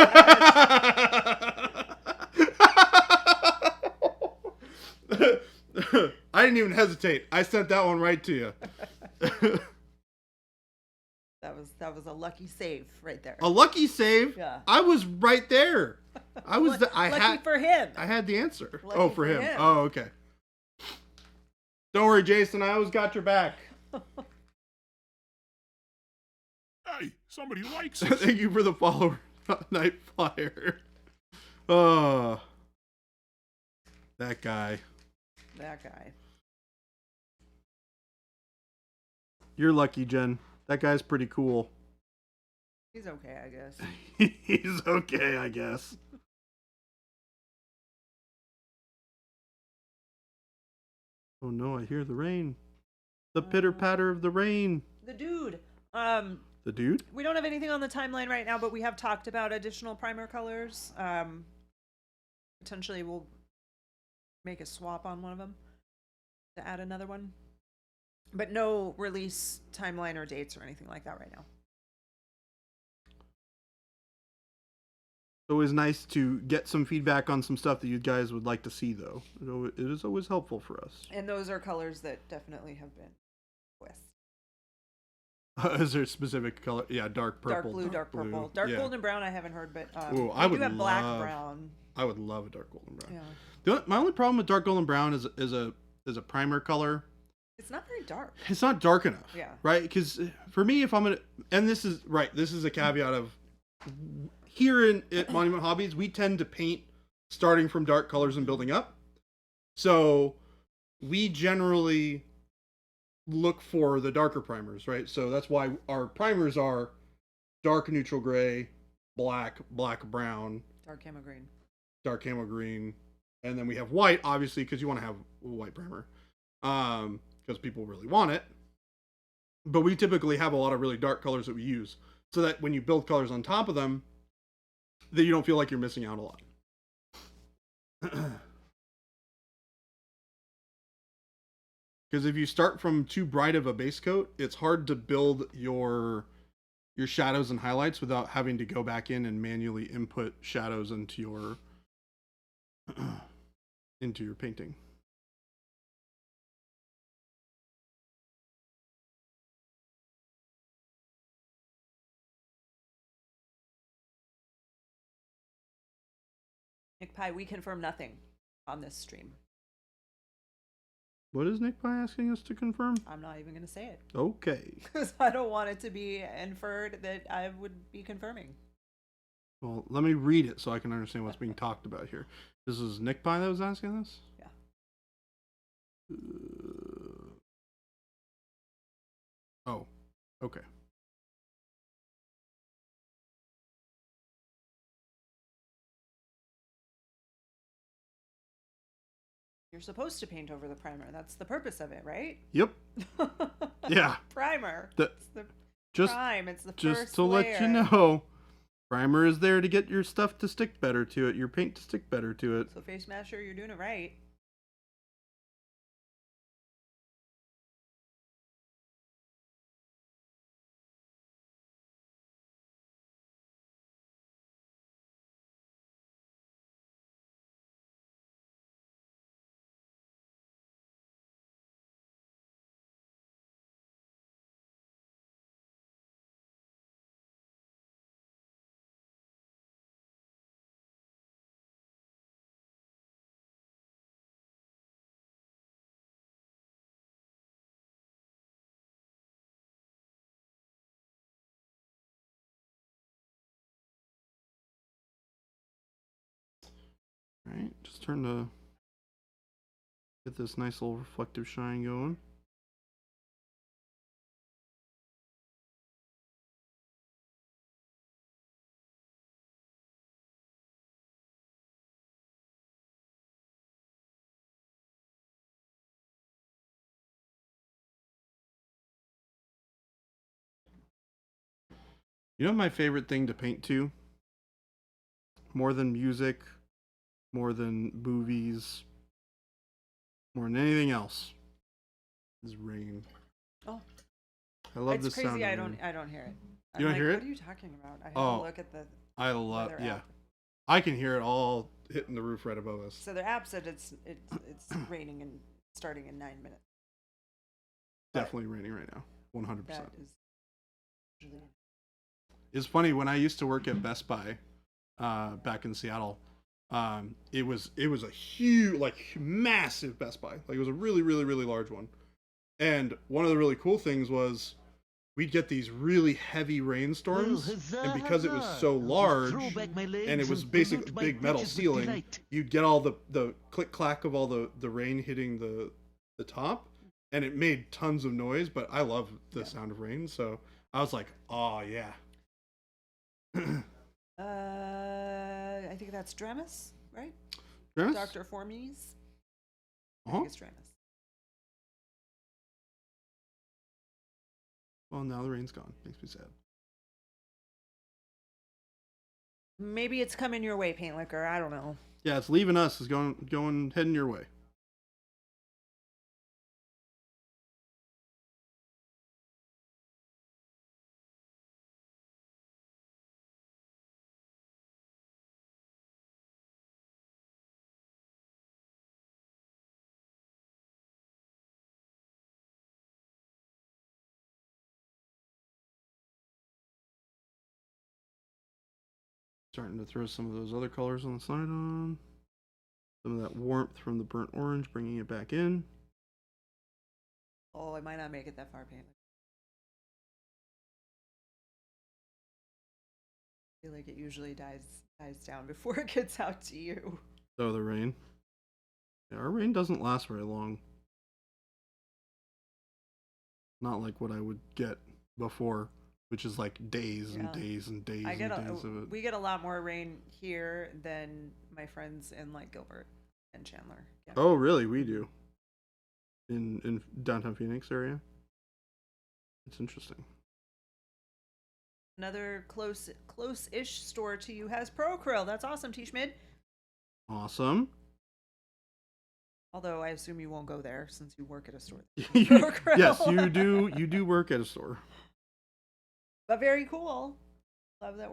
I didn't even hesitate. I sent that one right to you. That was a lucky save right there. A lucky save? Yeah. I was right there. I was lucky for him. I had the answer. Lucky Oh, for for him. him. Oh, okay. Don't worry, Jason. I always got your back. Hey, somebody likes it. Thank you for the follower, Night Flyer. Oh, that guy. That guy. You're lucky, Jen. That guy's pretty cool. He's okay, I guess. He's okay, I guess. Oh no, I hear the rain. The pitter patter of the rain. The dude. The dude? We don't have anything on the timeline right now, but we have talked about additional primer colors. Potentially we'll make a swap on one of them to add another one. But no release timeline or dates or anything like that right now. It's always nice to get some feedback on some stuff that you guys would like to see, though. It is always helpful for us. And those are colors that definitely have been with. Is there a specific color? Yeah, dark purple. Dark blue, dark purple. Dark yeah. golden brown I haven't heard, but Ooh, we do have black brown. I would love a dark golden brown. Yeah. My only problem with dark golden brown is a primer color. It's not very dark. It's not dark enough. Yeah. Right? Because for me, if I'm gonna, and this is a caveat of here at Monument Hobbies, we tend to paint starting from dark colors and building up. So we generally look for the darker primers, right? So that's why our primers are dark neutral gray, black brown, Dark camo green. dark camo green, and then we have white, obviously, because you want to have a white primer. Because people really want it. But we typically have a lot of really dark colors that we use, so that when you build colors on top of them, that you don't feel like you're missing out a lot. Because if you start from too bright of a base coat, it's hard to build your shadows and highlights without having to go back in and manually input shadows into your painting. Nick Pie, we confirm nothing on this stream. What is Nick Pie asking us to confirm? I'm not even going to say it. Okay. Because I don't want it to be inferred that I would be confirming. Well, let me read it so I can understand what's being talked about here. This is Nick Pie that was asking this? Yeah. Oh, okay. You're supposed to paint over the primer. That's the purpose of it, right? Yep. Yeah. Primer. The- It's the Just prime. It's the just first to let you layer. know, primer is there to get your stuff to stick better to it, your paint to stick better to it. So Face Smasher, you're doing it right. Right, just trying to get this nice little reflective shine going. You know my favorite thing to paint to? More than music, more than movies, more than anything else, is rain. Oh, I love it's the crazy. sound of I rain. don't hear it. You don't like, hear it? What are you talking about? I have Oh. to look at the I love, weather yeah. app. I can hear it all hitting the roof right above us. So their app said it's raining and starting in 9 minutes. But Definitely raining right now, 100%. that is usually It's funny, when I used to work at Best Buy back in Seattle, it was a huge, like massive Best Buy. Like it was a really, really, really large one. And one of the really cool things was we'd get these really heavy rainstorms, and because it was so large and it was basically a big metal ceiling, you'd get all the click clack of all the rain hitting the top, and it made tons of noise. But I love the sound of rain, so I was like, oh yeah. I think that's Dramus, right? Yes? Dr. Formies. I Uh-huh. think it's Dramus. Well, now the rain's gone. Makes me sad. Maybe it's coming your way, Paint Liquor. I don't know. Yeah, it's leaving us. It's going heading your way. Starting to throw some of those other colors on the side on. Some of that warmth from the burnt orange, bringing it back in. Oh, I might not make it that far, Paint Liquor. I feel like it usually dies down before it gets out to you. So the rain. Yeah, our rain doesn't last very long. Not like what I would get before, which is like days and Yeah. days and days I and get days of it. we get a lot more rain here than my friends in like Gilbert and Chandler. Yeah. Oh, really? We do. In downtown Phoenix area. It's interesting. Another close-ish store to you has Acryl. That's awesome, T-Schmid. Awesome. Although I assume you won't go there since you work at a store. Yes, you do. You do work at a store. But very cool. Love that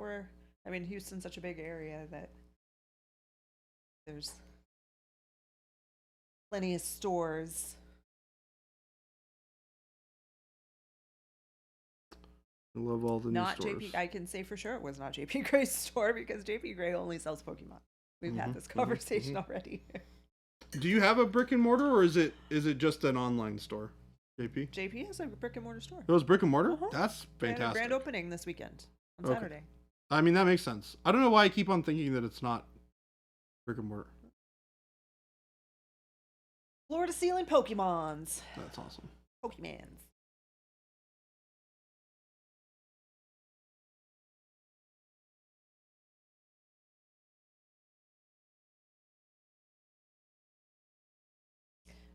Houston's such a big area that there's plenty of stores. I love all the Not new stores. JP. I can say for sure it was not JP Gray's store because JP Gray only sells Pokemon. We've had this conversation already. Do you have a brick and mortar, or is it just an online store, JP? JP has a brick and mortar store. It was brick and mortar? Uh-huh. That's They had a fantastic. grand opening this weekend on Okay. Saturday. I mean, that makes sense. I don't know why I keep on thinking that it's not brick and mortar. Floor to ceiling Pokemons. That's awesome. Pokemans.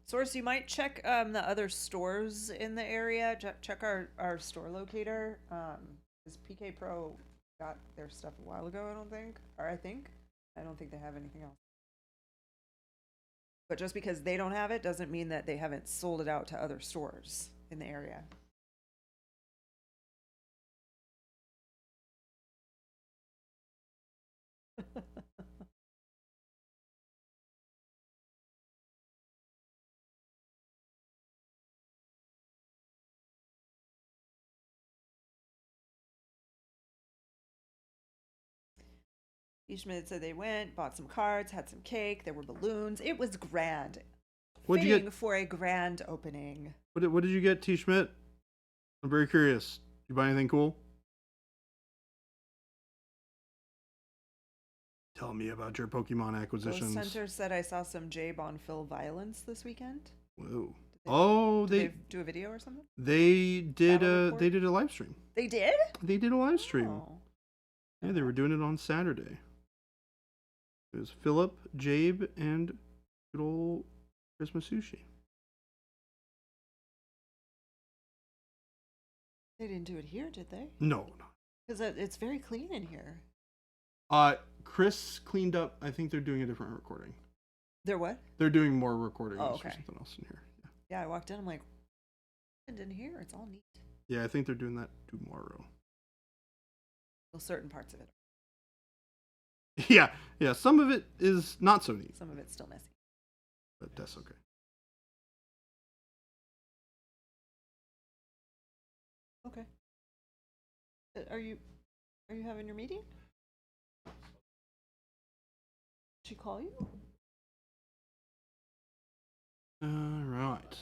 Source, you might check the other stores in the area. Check our store locator. Because PK Pro got their stuff a while ago, I don't think. Or I don't think they have anything else. But just because they don't have it doesn't mean that they haven't sold it out to other stores in the area. Schmidt said they went, bought some cards, had some cake, there were balloons. It was grand. What'd you Fitting get? for a grand opening. What did you get, T. Schmidt? I'm very curious. Did you buy anything cool? Tell me about your Pokemon acquisitions. Ghost Hunter said I saw some J. Bonfil violence this weekend. Whoa. Did They they do a video or something? they did Battle a report? they did a live stream. They did? They did a live stream. Oh. Yeah, they were doing it on Saturday. It was Philip, Jabe, and good old Christmas Sushi. They didn't do it here, did they? No. Because it's very clean in here. Chris cleaned up. I think they're doing a different recording. They're what? They're doing more recordings Oh, or okay. something else in here. Yeah, I walked in. I'm like, and in here, it's all neat. Yeah, I think they're doing that tomorrow. Well, certain parts of it. Yeah. Some of it is not so neat, Some of it's still messy. but that's okay. Okay. Are you having your meeting? Did she call you? All right.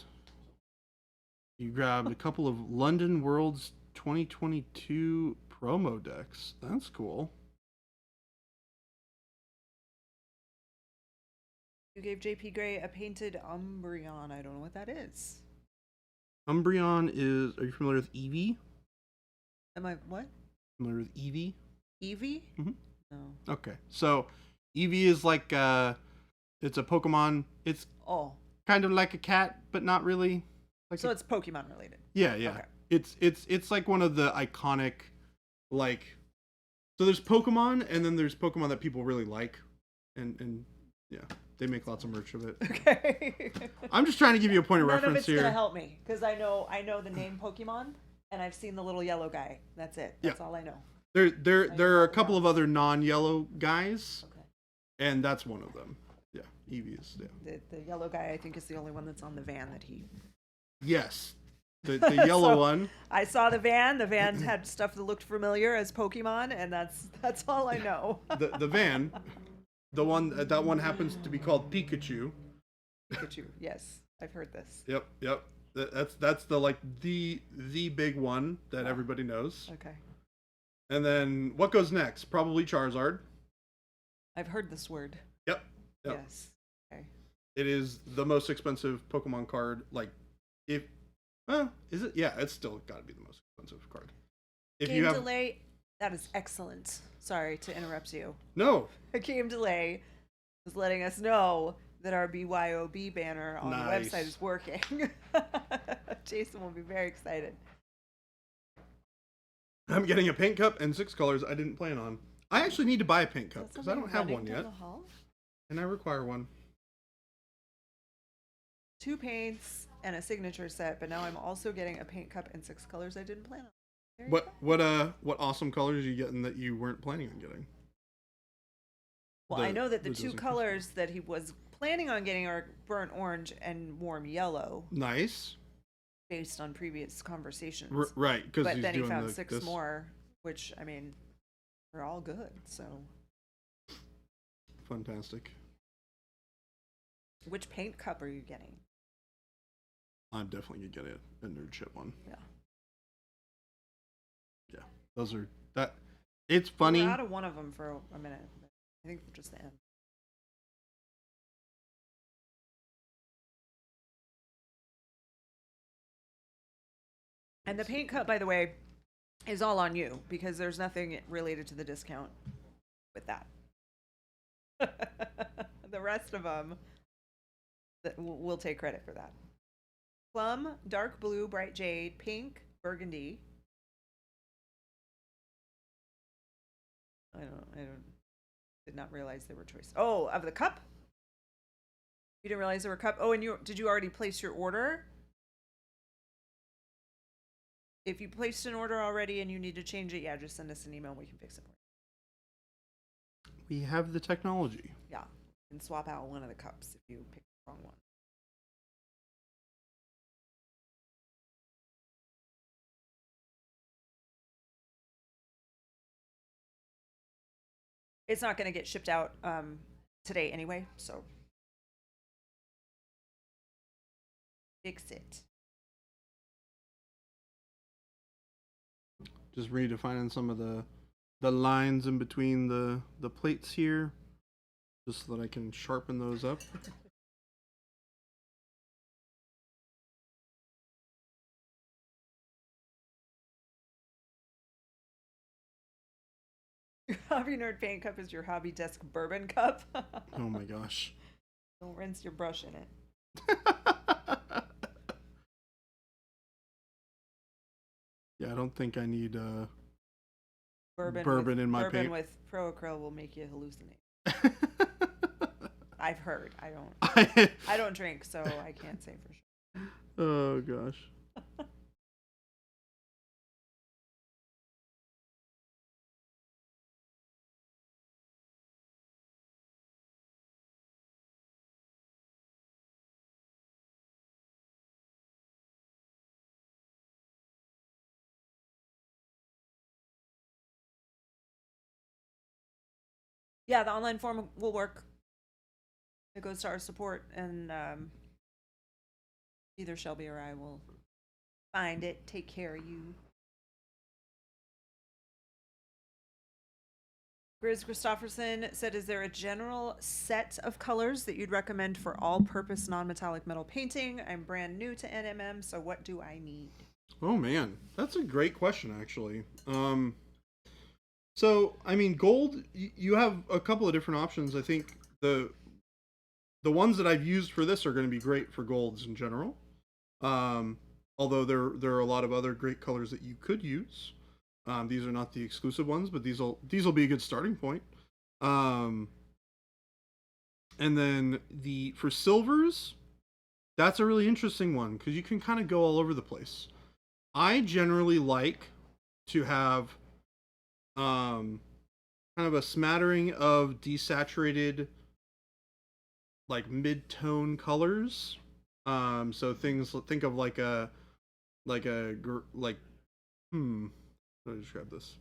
You grabbed a couple of London World's 2022 promo decks. That's cool. You gave JP Gray a painted Umbreon. I don't know what that is. Umbreon is. Are you familiar with Eevee? Am I what? Familiar with Eevee? Eevee? Mhm. No. Okay, so Eevee is like it's a Pokemon. It's Oh, kind of like a cat, but not really. Like so it's Pokemon related. yeah. Okay. It's like one of the iconic, like. So there's Pokemon, and then there's Pokemon that people really like, and yeah, they make lots of merch of it. Okay. I'm just trying to give you a point of None of reference it's here. gonna help me because I know the name Pokemon and I've seen the little yellow guy. That's it. That's all I know. There are a couple of other non-yellow guys, Okay. and that's one of them. Yeah, Eevee is. Yeah. The yellow guy I think is the only one that's on the van that he. Yes, the yellow So- one. I saw the van. The van had stuff that looked familiar as Pokemon, and that's all I know. The van, the one that one happens to be called Pikachu. Pikachu. Yes, I've heard this. Yep. That's the big one that everybody knows. Okay. And then what goes next? Probably Charizard. I've heard this word. Yep. Yes. Okay. It is the most expensive Pokemon card. Like, is it? Yeah, it's still got to be the most expensive card. If Game you have delay. That is excellent. Sorry to interrupt you. no, Game delay is letting us know that our BYOB banner on Nice. the website is working. Jason will be very excited. I'm getting a paint cup and 6 colors I didn't plan on. I actually need to buy a paint Is cup that because I don't somebody have running one down yet, the hall? and I require one. 2 paints and a signature set, but now I'm also getting a paint cup and 6 colors I didn't plan on. There you go. What awesome colors are you getting that you weren't planning on getting? Well, I know that the the 2 dozen colors that he was planning on getting are burnt orange and warm yellow, Nice. based on previous conversations. Right, because But he's then he doing found the, 6 this. more, which, I mean, they're all good, so. Fantastic. Which paint cup are you getting? I'm definitely gonna get a nerd ship one. Yeah. Yeah, those are that. It's funny. We're out of one of them for a minute. But I think just the end. And the paint cup, by the way, is all on you because there's nothing related to the discount with that. The rest of them, We'll take credit for that. Plum, dark blue, bright jade, pink, burgundy. I did not realize there were choices. Oh, of the cup? You didn't realize there were cup? Oh, and did you already place your order? If you placed an order already and you need to change it, yeah, just send us an email and we can fix it for you. We have the technology. Yeah, you can swap out one of the cups if you pick the wrong one. It's not going to get shipped out today anyway, so fix it. Just redefining some of the lines in between the plates here, just so that I can sharpen those up. Your Hobby Nerd Paint Cup is your Hobby Desk Bourbon Cup. Oh my gosh. Don't rinse your brush in it. Yeah, I don't think I need Bourbon in my bourbon paint. with Pro Acryl will make you hallucinate. I've heard. I don't drink, so I can't say for sure. Oh gosh. Yeah, the online form will work. It goes to our support, and either Shelby or I will find it, take care of you. Grizz Christofferson said, is there a general set of colors that you'd recommend for all-purpose non-metallic metal painting? I'm brand new to NMM, so what do I need? Oh man, that's a great question actually. So I mean, gold. You have a couple of different options. I think the ones that I've used for this are going to be great for golds in general. Although there are a lot of other great colors that you could use. These are not the exclusive ones, but these will be a good starting point. And then for silvers, that's a really interesting one because you can kind of go all over the place. I generally like to have kind of a smattering of desaturated, like mid-tone colors. So think of like let me describe this.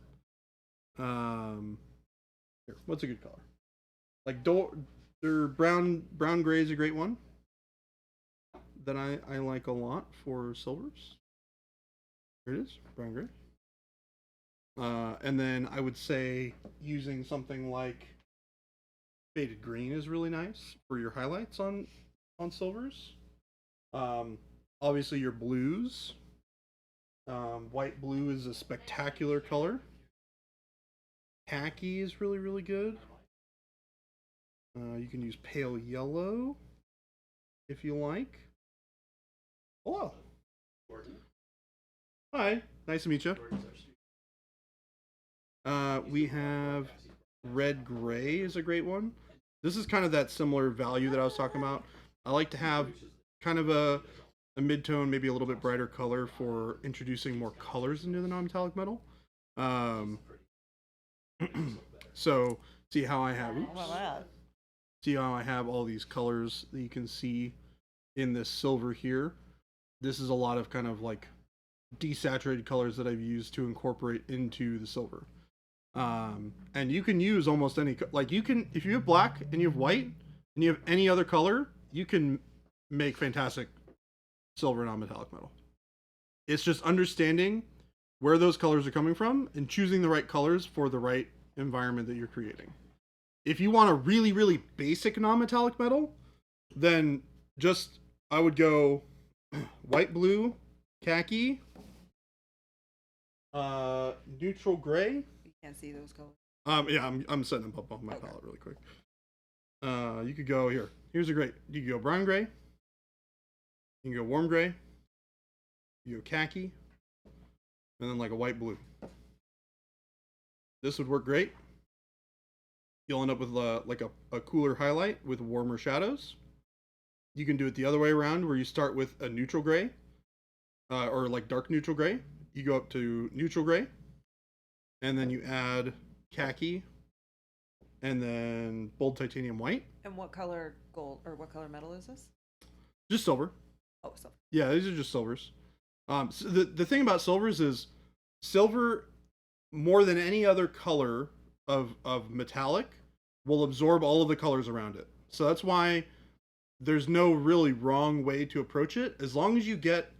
Here, what's a good color? Like brown gray is a great one that I like a lot for silvers. Here it is, brown gray. And then I would say using something like faded green is really nice for your highlights on silvers. Obviously your blues. White blue is a spectacular color. Khaki is really, really good. You can use pale yellow if you like. Hello. Hi, nice to meet you. We have red gray is a great one. This is kind of that similar value that I was talking about. I like to have kind of a mid-tone, maybe a little bit brighter color for introducing more colors into the non-metallic metal. So see how I have all these colors that you can see in this silver here. This is a lot of kind of like desaturated colors that I've used to incorporate into the silver. And you can use almost any, like you can, if you have black and you have white and you have any other color, you can make fantastic silver non-metallic metal. It's just understanding where those colors are coming from and choosing the right colors for the right environment that you're creating. If you want a really, really basic non-metallic metal, then I would go white, blue, khaki, neutral gray. You can't see those colors. Yeah, I'm setting them up on my palette really quick. You could go here. Here's a great. You could go brown gray, You can go warm gray, you go khaki, and then like a white blue. This would work great. You'll end up with like a cooler highlight with warmer shadows. You can do it the other way around, where you start with a neutral gray, or like dark neutral gray. You go up to neutral gray, and then you add khaki, and then bold titanium white. And what color gold or what color metal is this? Just silver. Oh, silver. Yeah, these are just silvers. So the thing about silvers is silver, more than any other color of metallic, will absorb all of the colors around it. So that's why there's no really wrong way to approach it. As long as you get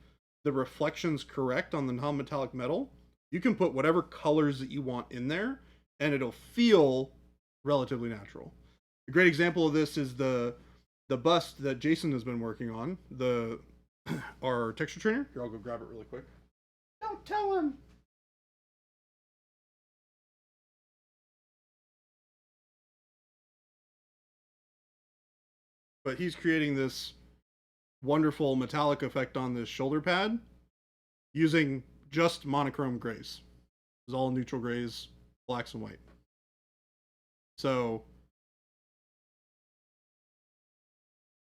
the reflections correct on the non-metallic metal, you can put whatever colors that you want in there, and it'll feel relatively natural. A great example of this is the bust that Jason has been working on, our texture trainer. Here, I'll go grab it really quick. Don't tell him. But he's creating this wonderful metallic effect on this shoulder pad using just monochrome grays. It's all neutral grays, blacks and white. So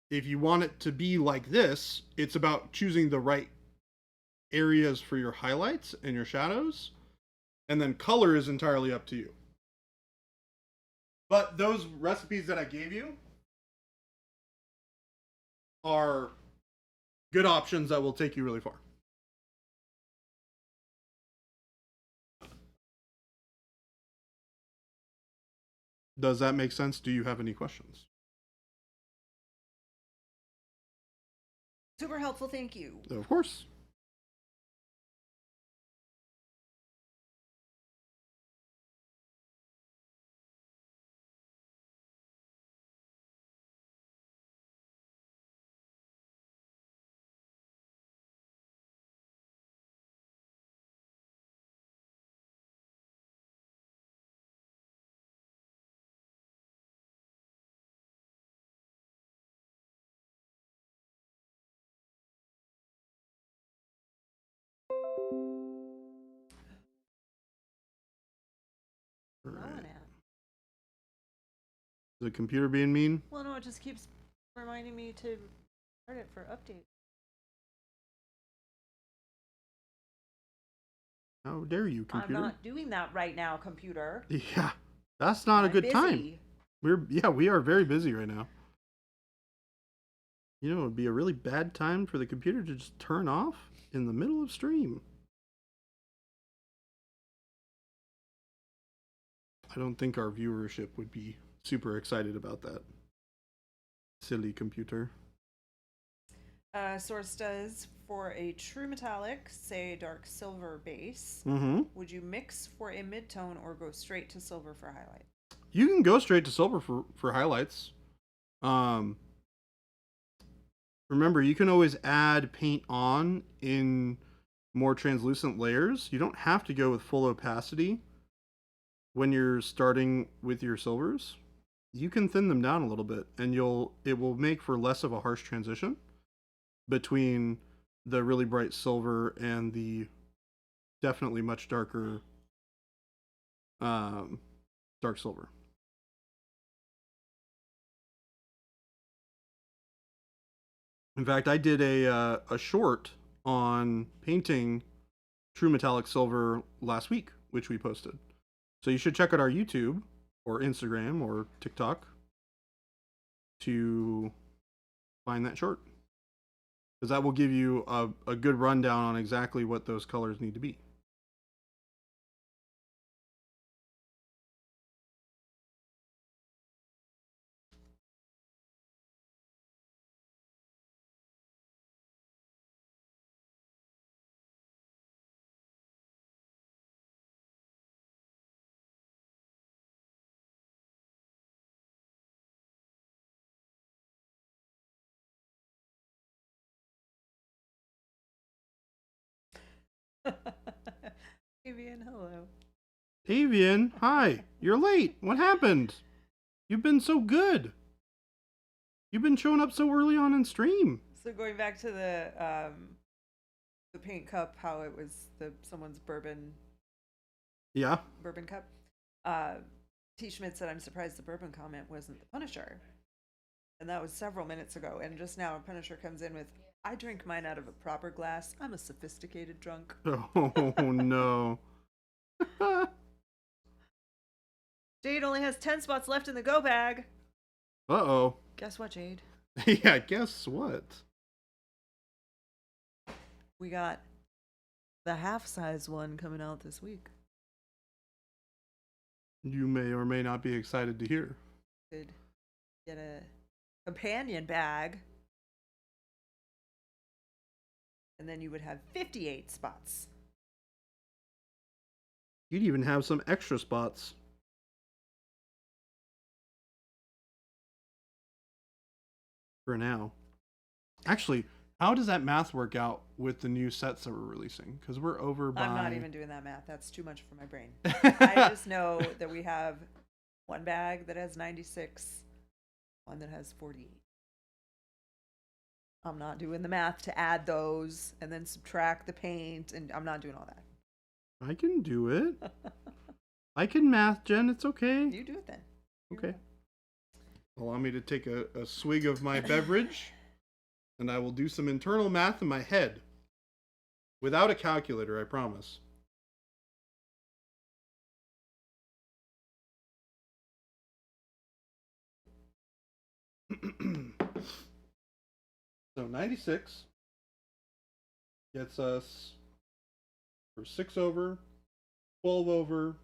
if you want it to be like this, it's about choosing the right areas for your highlights and your shadows, and then color is entirely up to you. But those recipes that I gave you are good options that will take you really far. Does that make sense? Do you have any questions? Super helpful, thank you. Of course. Right. The computer being mean? Well, no, it just keeps reminding me to start it for update. How dare you, computer? I'm not doing that right now, computer. Yeah, that's not a I'm good time. busy. We are very busy right now. You know, it would be a really bad time for the computer to just turn off in the middle of stream. I don't think our viewership would be super excited about that. Silly computer. Source does for a true metallic, say dark silver base. Mm-hmm. Would you mix for a mid-tone or go straight to silver for highlight? You can go straight to silver for highlights. Remember, you can always add paint on in more translucent layers. You don't have to go with full opacity when you're starting with your silvers. You can thin them down a little bit, and it will make for less of a harsh transition between the really bright silver and the definitely much darker dark silver. In fact, I did a short on painting true metallic silver last week, which we posted. So you should check out our YouTube or Instagram or TikTok to find that short, because that will give you a good rundown on exactly what those colors need to be. Avian, hello. Avian, hi. You're late. What happened? You've been so good. You've been showing up so early on in stream. So going back to the paint cup, how it was someone's bourbon Yeah. cup. T. Schmidt said, "I'm surprised the bourbon comment wasn't the Punisher," and that was several minutes ago. And just now, a Punisher comes in with, "I drink mine out of a proper glass. I'm a sophisticated drunk." Oh no. Jade only has 10 spots left in the go bag. Uh-oh. Guess what, Jade? Yeah, guess what? We got the half-size one coming out this week. You may or may not be excited to hear. Could get a companion bag. And then you would have 58 spots. You'd even have some extra spots. For now. Actually, how does that math work out with the new sets that we're releasing? Because we're over by... I'm not even doing that math. That's too much for my brain. I just know that we have one bag that has 96, one that has 48. I'm not doing the math to add those and then subtract the paint, and I'm not doing all that. I can do it. I can math, Jen. It's okay. You do it then. Okay. Allow me to take a swig of my beverage, and I will do some internal math in my head. Without a calculator, I promise. So 96 gets us for 6 over, 12 over.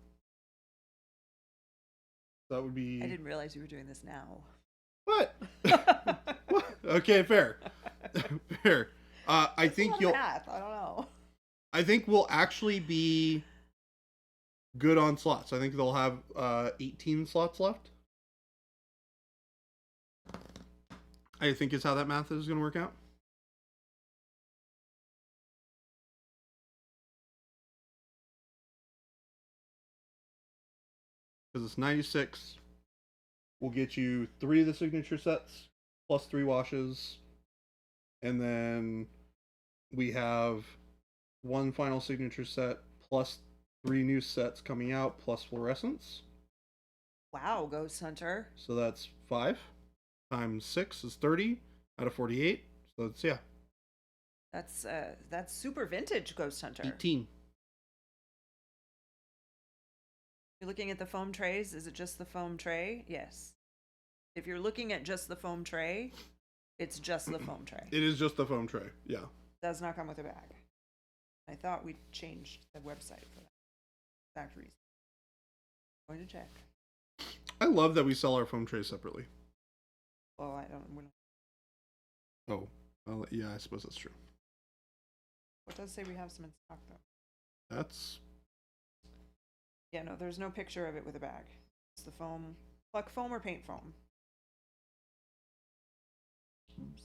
That would be... I didn't realize you were doing this now. What? What? Okay, fair. Fair. I think you'll... Math. I don't know. I think we'll actually be good on slots. I think they'll have 18 slots left. I think is how that math is going to work out. Because it's 96. We'll get you 3 of the signature sets, plus 3 washes. And then we have 1 final signature set, plus 3 new sets coming out, plus fluorescence. Wow, Ghost Hunter. So that's 5 times 6 is 30 out of 48. So that's, yeah, That's super vintage Ghost Hunter. 18. You're looking at the foam trays. Is it just the foam tray? Yes. If you're looking at just the foam tray, it's just the foam tray. It is just the foam tray, yeah. Does not come with a bag. I thought we changed the website for that exact reason. Going to check. I love that we sell our foam trays separately. Well, I don't. We're not, Oh, well, yeah, I suppose that's true. what does say we have some in stock though? That's... Yeah, no, there's no picture of it with a bag. It's the foam, pluck foam or paint foam. Oops.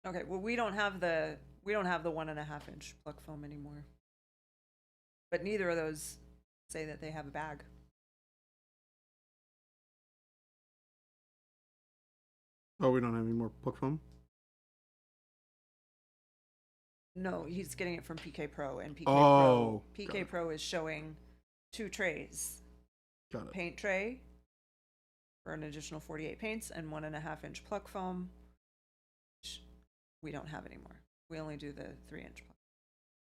Okay, well we don't have the 1.5 inch pluck foam anymore. But neither of those say that they have a bag. Oh, we don't have any more pluck foam? No, he's getting it from PK Pro, and Oh, got PK it. Pro is showing 2 trays. Got it. Paint tray for an additional 48 paints and 1.5 inch pluck foam, which we don't have anymore. We only do the 3 inch pluck.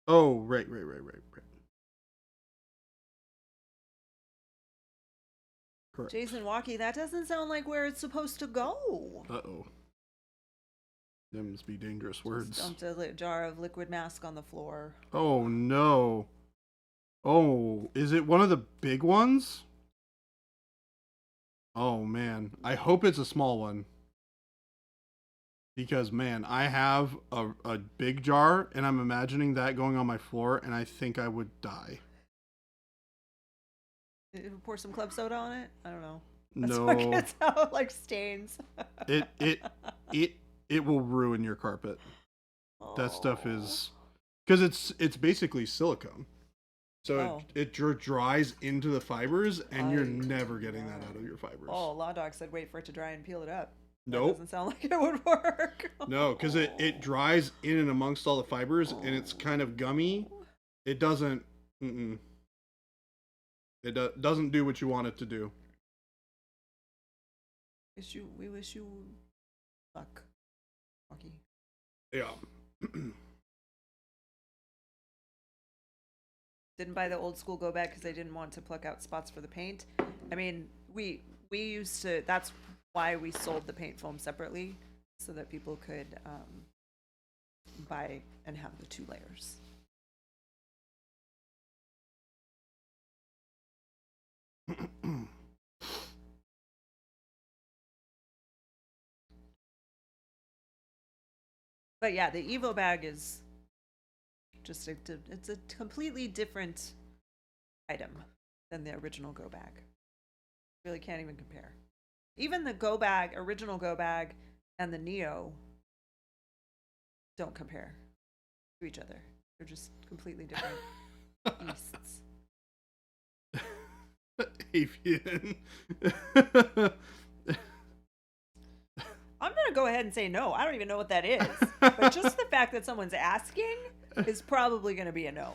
Oh, right. Correct. Jason Walkie, that doesn't sound like where it's supposed to go. Uh-oh. Them must be dangerous words. Just dumped a jar of liquid mask on the floor. Oh, no. Oh, is it one of the big ones? Oh man, I hope it's a small one. Because man, I have a big jar and I'm imagining that going on my floor and I think I would die. Pour some club soda on it? I don't know. No. What gets out like stains. It will ruin your carpet. That stuff Oh. is because it's basically silicone. So Oh. it dries into the fibers and you're Ay. never getting that out of your fibers. Oh, Law Dog said wait for it to dry and peel it up. That Nope. doesn't sound like it would work. No, because it dries in and amongst all the fibers and it's kind of gummy. It doesn't. It doesn't do what you want it to do. We wish you luck, Rocky. Yeah. Didn't buy the old school go bag because I didn't want to pluck out spots for the paint. I mean, we used to. That's why we sold the paint foam separately, so that people could buy and have the 2 layers. But yeah, the Evo bag is just it's a completely different item than the original go bag. Really can't even compare. Even the go bag, original go bag, and the Neo don't compare to each other. They're just completely different beasts. Avian. I'm gonna go ahead and say no. I don't even know what that is. But just the fact that someone's asking is probably gonna be a no.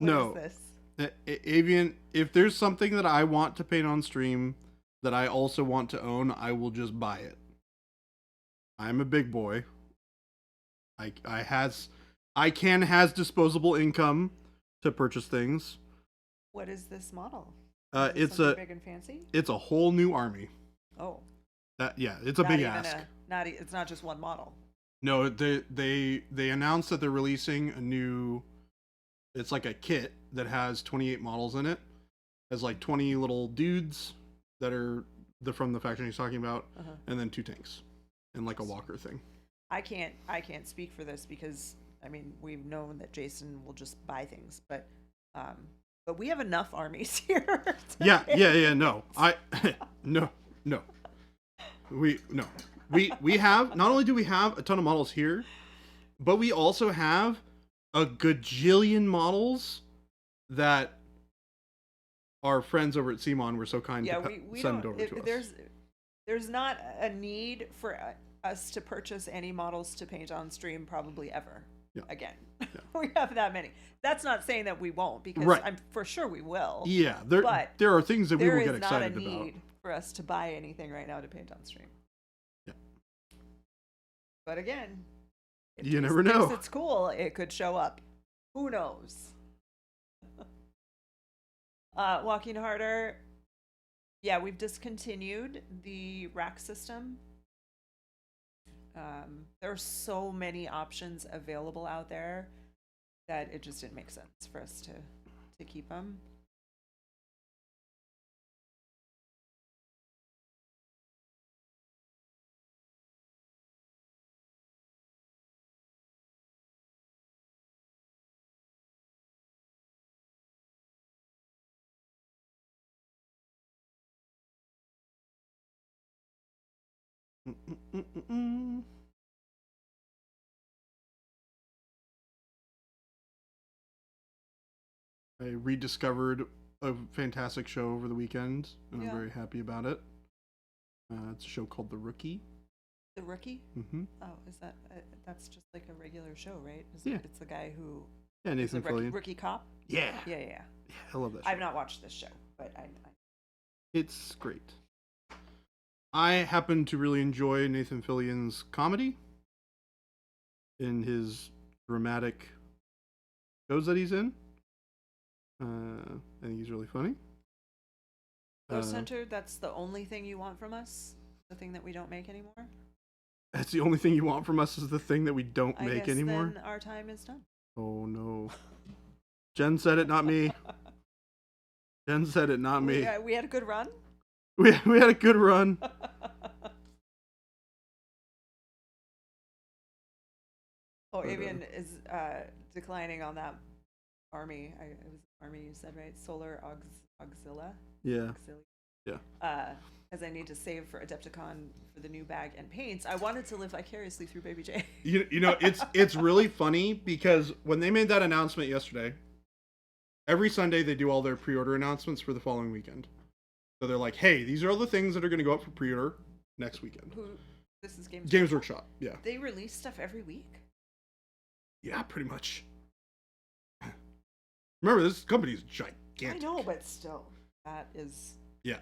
No. What is this? Avian, if there's something that I want to paint on stream that I also want to own, I will just buy it. I'm a big boy. I can has disposable income to purchase things. What is this model? It's something big and fancy. It's a whole new army. Oh. It's a Not big even ask. It's not just one model. No, they announced that they're releasing a new. It's like a kit that has 28 models in it. Has like 20 little dudes that are from the faction he's talking about, and then 2 tanks, and like a walker thing. I can't speak for this because I mean we've known that Jason will just buy things, but we have enough armies here. Yeah. No, no. We have, not only do we have a ton of models here, but we also have a gajillion models that our friends over at Simon were so kind to we send don't, over to us. There's not a need for us to purchase any models to paint on stream probably ever. Yeah. Again, Yeah. we have that many. That's not saying that we won't, because Right. I'm for sure we will. Yeah, but there are things that we will get There is not a excited about. need for us to buy anything right now to paint on stream. Yeah. But again, if You Jason never thinks know. it's cool, it could show up. Who knows? Walking Harder. Yeah, we've discontinued the rack system. There are so many options available out there that it just didn't make sense for us to keep them. I rediscovered a fantastic show over the weekend, and Yeah. I'm very happy about it. It's a show called The Rookie. The Rookie? Mm-hmm. Oh, is that that's just like a regular show, right? Yeah. It's the guy who Yeah, is the Nathan Fillion. rookie cop. Yeah. Yeah. Yeah, I love that show. I've not watched this show, but I It's great. I happen to really enjoy Nathan Fillion's comedy in his dramatic shows that he's in. I think he's really funny. Ghost Hunter, that's the only thing you want from us? The thing that we don't make anymore? That's the only thing you want from us is the thing that we don't I make guess anymore? then our time is done. Oh no. Jen said it, not me. Jen said it, not me. We had a good run. We had a good run. Oh, Avian is declining on that army. It was army you said, right? Solar Auxilia. Yeah. Auxilia. Yeah. As I need to save for Adepticon for the new bag and paints, I wanted to live vicariously through Baby J. You know, it's really funny because when they made that announcement yesterday, every Sunday they do all their pre-order announcements for the following weekend. So they're like, hey, these are all the things that are going to go up for pre-order next weekend. This is Games Workshop. Yeah. They release stuff every week? Yeah, pretty much. Remember, this company is gigantic. I know, but still, that is... Yeah.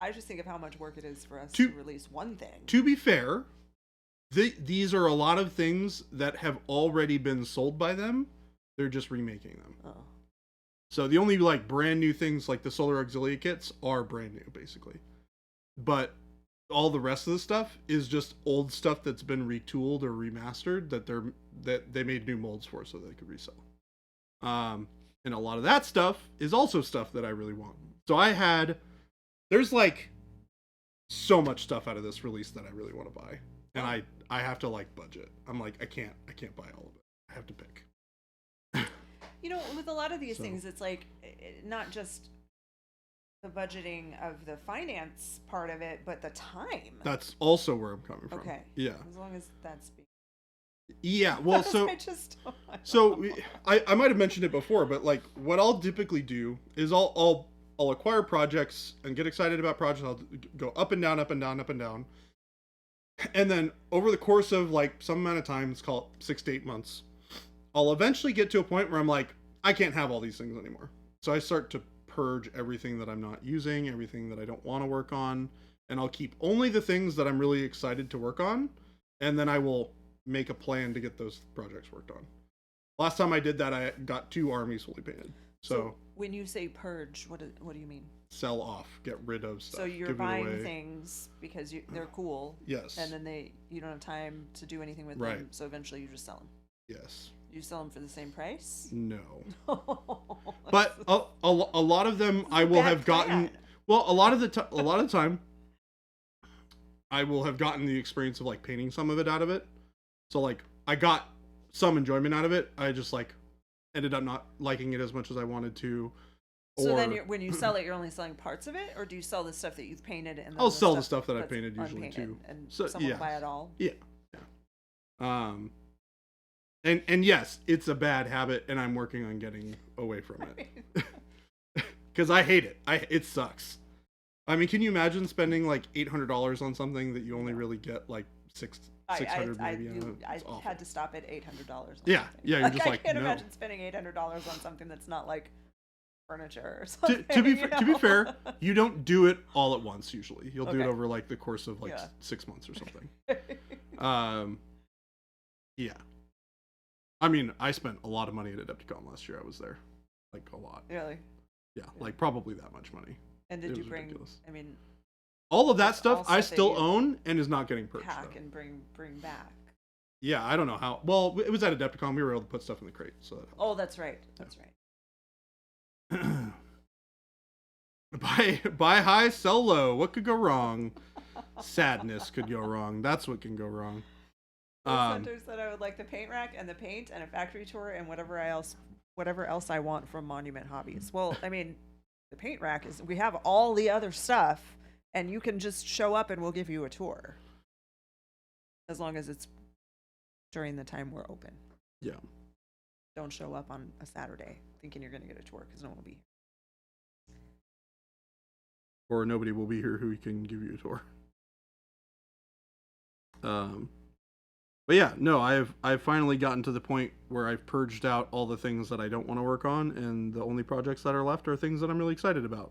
I just think of how much work it is for us to release one thing. To be fair, these are a lot of things that have already been sold by them. They're just remaking them. Oh. So the only like brand new things like the Solar Auxilia kits are brand new, basically. But all the rest of the stuff is just old stuff that's been retooled or remastered that they made new molds for so they could resell. And a lot of that stuff is also stuff that I really want. So there's like so much stuff out of this release that I really want to buy. And I have to like budget. I'm like, I can't buy all of it. I have to pick. You know, with a lot of these things, it's like not just the budgeting of the finance part of it, but the time. That's also where I'm coming from. Okay. Yeah. As long as that's yeah, well, so I might have mentioned it before, but like what I'll typically do is I'll acquire projects and get excited about projects. I'll go up and down, up and down, up and down. And then over the course of like some amount of time, let's call it 6 to 8 months, I'll eventually get to a point where I'm like, I can't have all these things anymore. So I start to purge everything that I'm not using, everything that I don't want to work on, and I'll keep only the things that I'm really excited to work on, and then I will make a plan to get those projects worked on. Last time I did that, I got 2 armies fully painted. So when you say purge, what do you mean? Sell off, get rid of stuff. So you're buying things because they're cool. Yes. And then you don't have time to do anything with them, so eventually you just sell them. Yes. You sell them for the same price? No. But a lot of them I will have gotten. Well, a lot of the time, I will have gotten the experience of like painting some of it out of it. So like I got some enjoyment out of it. I just like ended up not liking it as much as I wanted to. So then when you sell it, you're only selling parts of it, or do you sell the stuff that you've painted? And I'll sell the stuff that I painted usually too. And so someone will buy it all? Yeah. And yes, it's a bad habit, and I'm working on getting away from it. Because I hate it. It sucks. I mean, can you imagine spending like $800 on something that you only really get like $600 maybe? I had to stop at $800. Yeah, you're just like, I can't no. imagine spending $800 on something that's not like furniture or something. To be fair, you don't do it all at once usually. You'll do it over like the course of like 6 months or something. Yeah. I mean, I spent a lot of money at Adepticon last year. I was there, like a lot. Really? Yeah, like probably that much money. And did you bring? Ridiculous. I mean, all of that stuff I still own and is not getting purchased. Pack and bring back. Yeah, I don't know how. Well, it was at Adepticon. We were able to put stuff in the crate, so. That's right. That's right. Buy high, sell low. What could go wrong? Sadness could go wrong. That's what can go wrong. Center said I would like the paint rack and the paint and a factory tour and whatever else I want from Monument Hobbies. Well, I mean, the paint rack we have all the other stuff, and you can just show up and we'll give you a tour. As long as it's during the time we're open. Yeah. Don't show up on a Saturday thinking you're going to get a tour because no one will be here. Or nobody will be here who can give you a tour. But yeah, no, I've finally gotten to the point where I've purged out all the things that I don't want to work on, and the only projects that are left are things that I'm really excited about.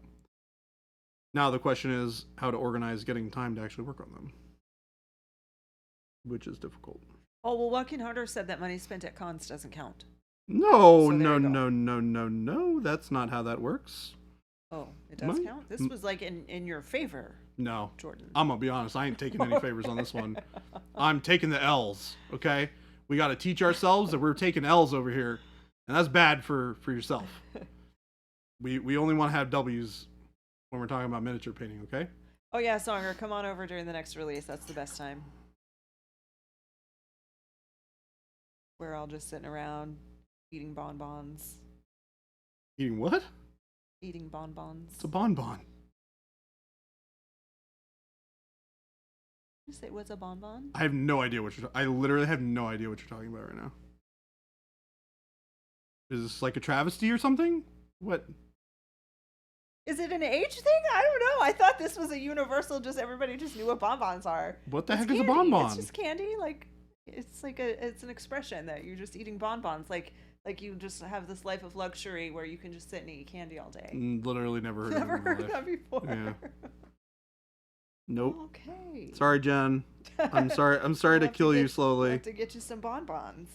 Now the question is how to organize getting time to actually work on them, which is difficult. Oh, well, Joaquin Hunter said that money spent at cons doesn't count. No, so no, that's not how that works. Oh, it does count? This was like in your favor. No, Jordan. I'm gonna be honest. I ain't taking any favors on this one. I'm taking the L's. Okay, we got to teach ourselves that we're taking L's over here. And that's bad for yourself. We only want to have W's when we're talking about miniature painting, okay? Oh yeah, Songer, come on over during the next release. That's the best time. We're all just sitting around eating bonbons. Eating what? Eating bonbons. It's a bonbon. You say what's a bonbon? I have no idea what I literally have no idea what you're talking about right now. Is this like a travesty or something? What? Is it an age thing? I don't know. I thought this was a universal, just everybody just knew what bonbons are. What the It's heck is a candy. bonbon? It's just candy. Like it's an expression that you're just eating bonbons. Like you just have this life of luxury where you can just sit and eat candy all day. Literally never heard Never of it in my heard life. that before. Yeah. Nope. Okay. Sorry, Jen. I'm sorry We'll to have kill you we'll slowly. have to get you some bonbons.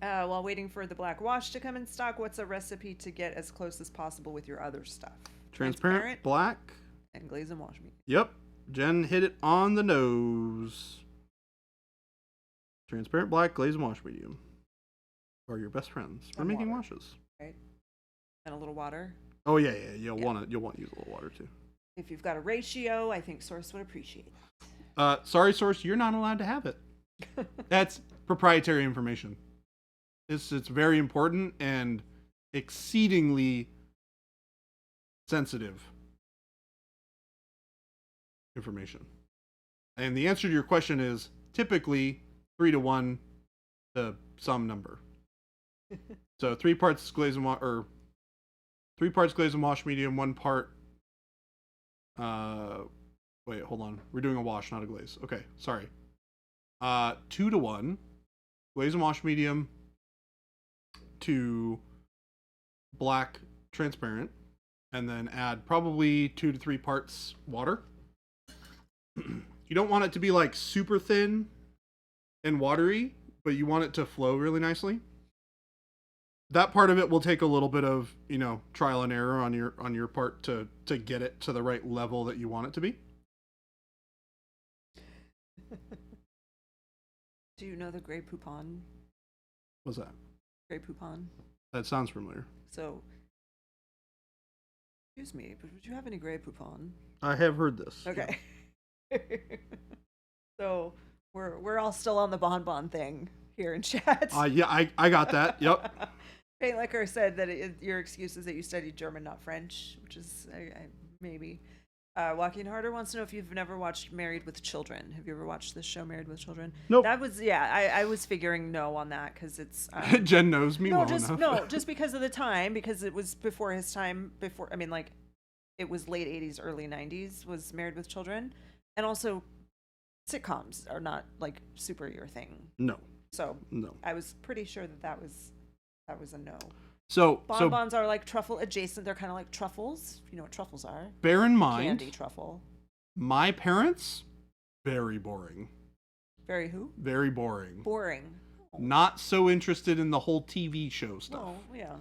While waiting for the black wash to come in stock, what's a recipe to get as close as possible with your other stuff? Transparent, black. And glaze and wash meat. Yep. Jen hit it on the nose. Transparent, black, glaze, and wash medium are your best friends for And making water. washes. Right. And a little water. Oh yeah. You'll want to use a little water too. If you've got a ratio, I think Source would appreciate it. Sorry, Source, you're not allowed to have it. That's proprietary information. It's very important and exceedingly sensitive information. And the answer to your question is typically 3-to-1 to some number. So 3 parts glaze and or 3 parts glaze and wash medium, 1 part. Wait, hold on. We're doing a wash, not a glaze. Okay, sorry. 2-to-1 glaze and wash medium to black transparent, and then add probably 2 to 3 parts water. You don't want it to be like super thin and watery, but you want it to flow really nicely. That part of it will take a little bit of, trial and error on your part to get it to the right level that you want it to be. Do you know the Grey Poupon? What's that? Grey Poupon. That sounds familiar. So, excuse me, but would you have any Grey Poupon? I have heard this. Okay. So we're all still on the bonbon thing here in chat. Yeah, I got that. Yep. Paint Liquor said that your excuse is that you studied German, not French, which is maybe. Joaquin Harder wants to know if you've never watched Married with Children. Have you ever watched this show, Married with Children? Nope. That was, I was figuring no on that because it's. Jen knows me well enough. No, just because of the time, because it was before his time. It was late 80s, early 90s. Was Married with Children, and also sitcoms are not like super your thing. No. So No. I was pretty sure that was a no. So Bonbons are like truffle adjacent. They're kind of like truffles. You know what truffles are? bear in mind, Candy truffle. my parents, very boring. Very who? Very boring. Boring. Not so interested in the whole TV show stuff. Oh, yeah.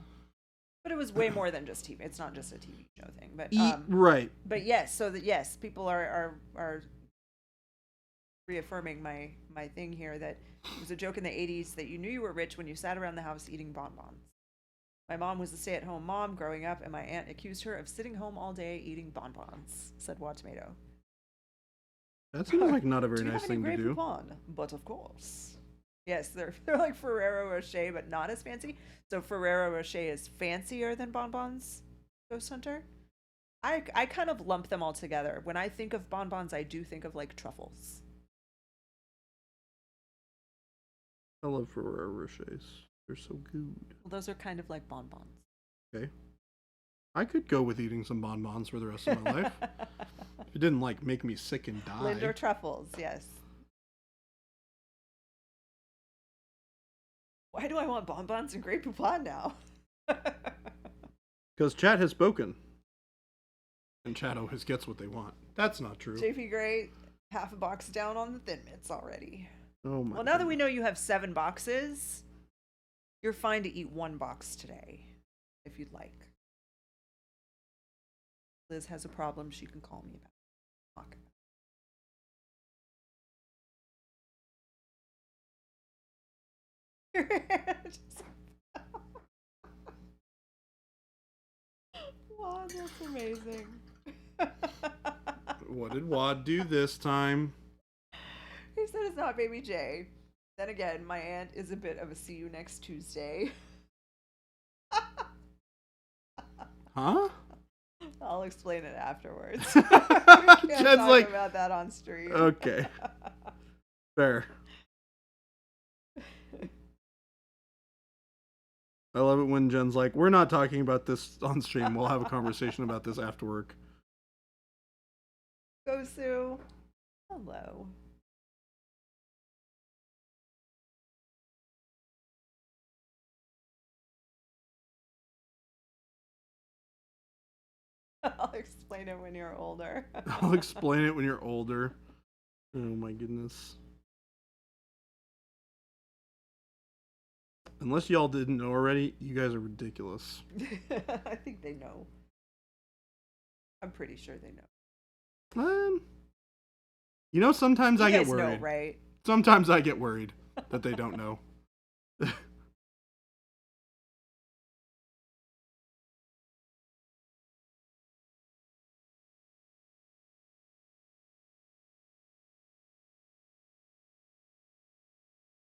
But it was way more than just TV. It's not just a TV show thing. But right. But yes, so that yes, people are reaffirming my thing here that it was a joke in the 80s that you knew you were rich when you sat around the house eating bonbons. My mom was a stay-at-home mom growing up, and my aunt accused her of sitting home all day eating bonbons, said Wad Tomato. That seems like not a very Do you nice have any thing to Grey do. Poupon? But of course. Yes, they're like Ferrero Rocher, but not as fancy. So Ferrero Rocher is fancier than bonbons, Ghost Hunter. I kind of lump them all together. When I think of bonbons, I do think of like truffles. I love Ferrero Rochers. They're so good. Well, those are kind of like bonbons. Okay. I could go with eating some bonbons for the rest of my life. It didn't like make me sick and die. Linder truffles, yes. Why do I want bonbons and Grey Poupon now? Because chat has spoken. And chat always gets what they want. That's not true. JP Gray, half a box down on the Thin Mints already. Oh my Well, now that we know you have 7 boxes, you're fine to eat 1 box today, if you'd like. Liz has a problem she can call me about. Talk about. Wow, that's amazing. What did Wad do this time? He said it's not Baby J. Then again, my aunt is a bit of a see you next Tuesday. Huh? I'll explain it afterwards. We can't Jen's talk like, about that on stream. okay. Fair. I love it when Jen's like, we're not talking about this on stream. We'll have a conversation about this after work. Go Sue. Hello. I'll explain it when you're older. I'll explain it when you're older. Oh my goodness. Unless y'all didn't know already, you guys are ridiculous. I think they know. I'm pretty sure they know. You know, sometimes You I get guys know, worried. right? Sometimes I get worried that they don't know.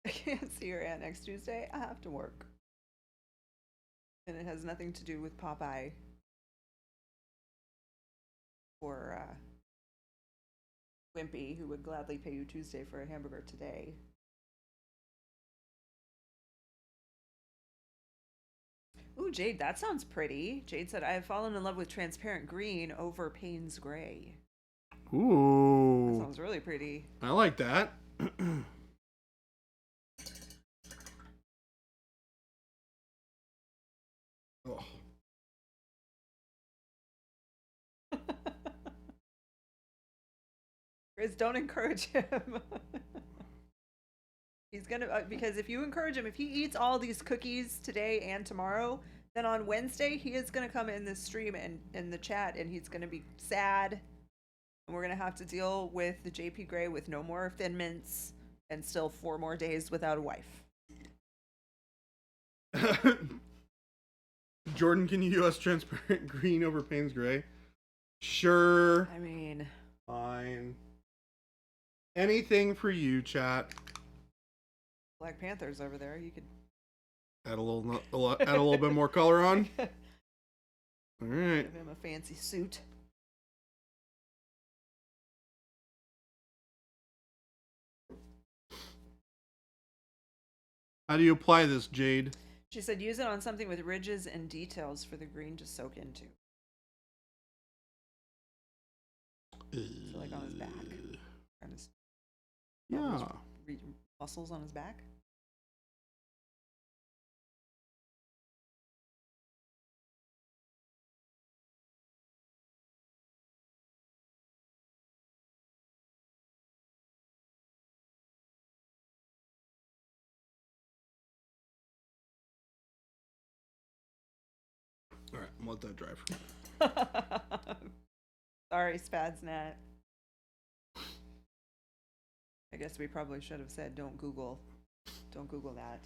I can't see your aunt next Tuesday. I have to work. And it has nothing to do with Popeye. Or Wimpy, who would gladly pay you Tuesday for a hamburger today. Ooh, Jade, that sounds pretty. Jade said, I have fallen in love with transparent green over Payne's gray. That Ooh. sounds really pretty. I like that. Oh. Chris, don't encourage him. He's gonna, because if you encourage him, if he eats all these cookies today and tomorrow, then on Wednesday he is gonna come in this stream and in the chat, and he's gonna be sad, and we're gonna have to deal with the JP Gray with no more Thin Mints and still 4 more days without a wife. Jordan, can you do us transparent green over Payne's gray? Sure. I mean, Fine. Anything for you, chat. Black Panther's over there. You could Add a little bit more color on. All right. give him a fancy suit. How do you apply this, Jade? She said use it on something with ridges and details for the green to soak into. So like on his back. On his, Yeah. muscles on his back. All right, I'm gonna let that dry for a minute. Sorry, Spadsnet. I guess we probably should have said don't Google that.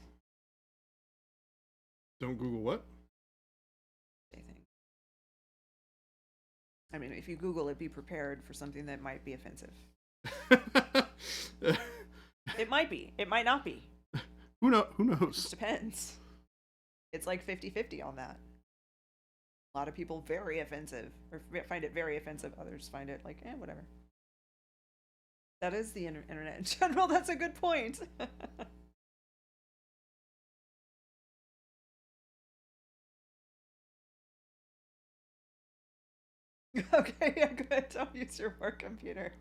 Don't Google what? I think. I mean, if you Google it, be prepared for something that might be offensive. It might be. It might not be. Who It knows? just depends. It's like 50-50 on that. A lot of people very offensive, or find it very offensive. Others find it like, whatever. That is the internet in general. That's a good point. Okay, yeah, good. Don't use your work computer.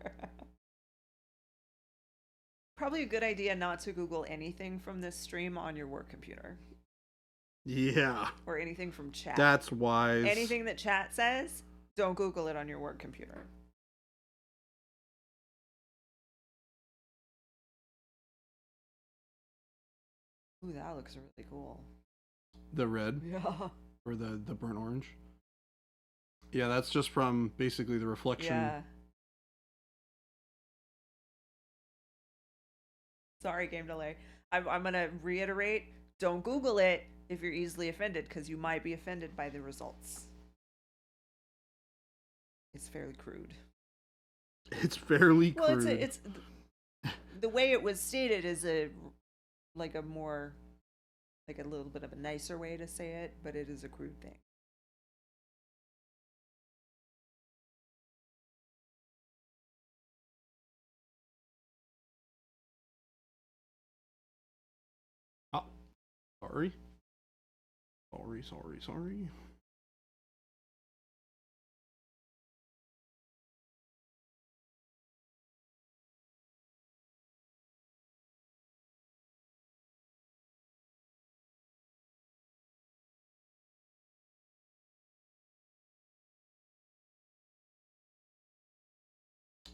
Probably a good idea not to Google anything from this stream on your work computer. Yeah. Or anything from chat. That's wise. Anything that chat says, don't Google it on your work computer. Ooh, that looks really cool. The red Yeah. or the burnt orange. Yeah, that's just from basically the reflection. Yeah. Sorry, game delay. I'm gonna reiterate: don't Google it if you're easily offended, because you might be offended by the results. It's fairly crude. It's fairly Well, crude. it's the way it was stated is a more like a little bit of a nicer way to say it, but it is a crude thing. Oh, sorry. Sorry.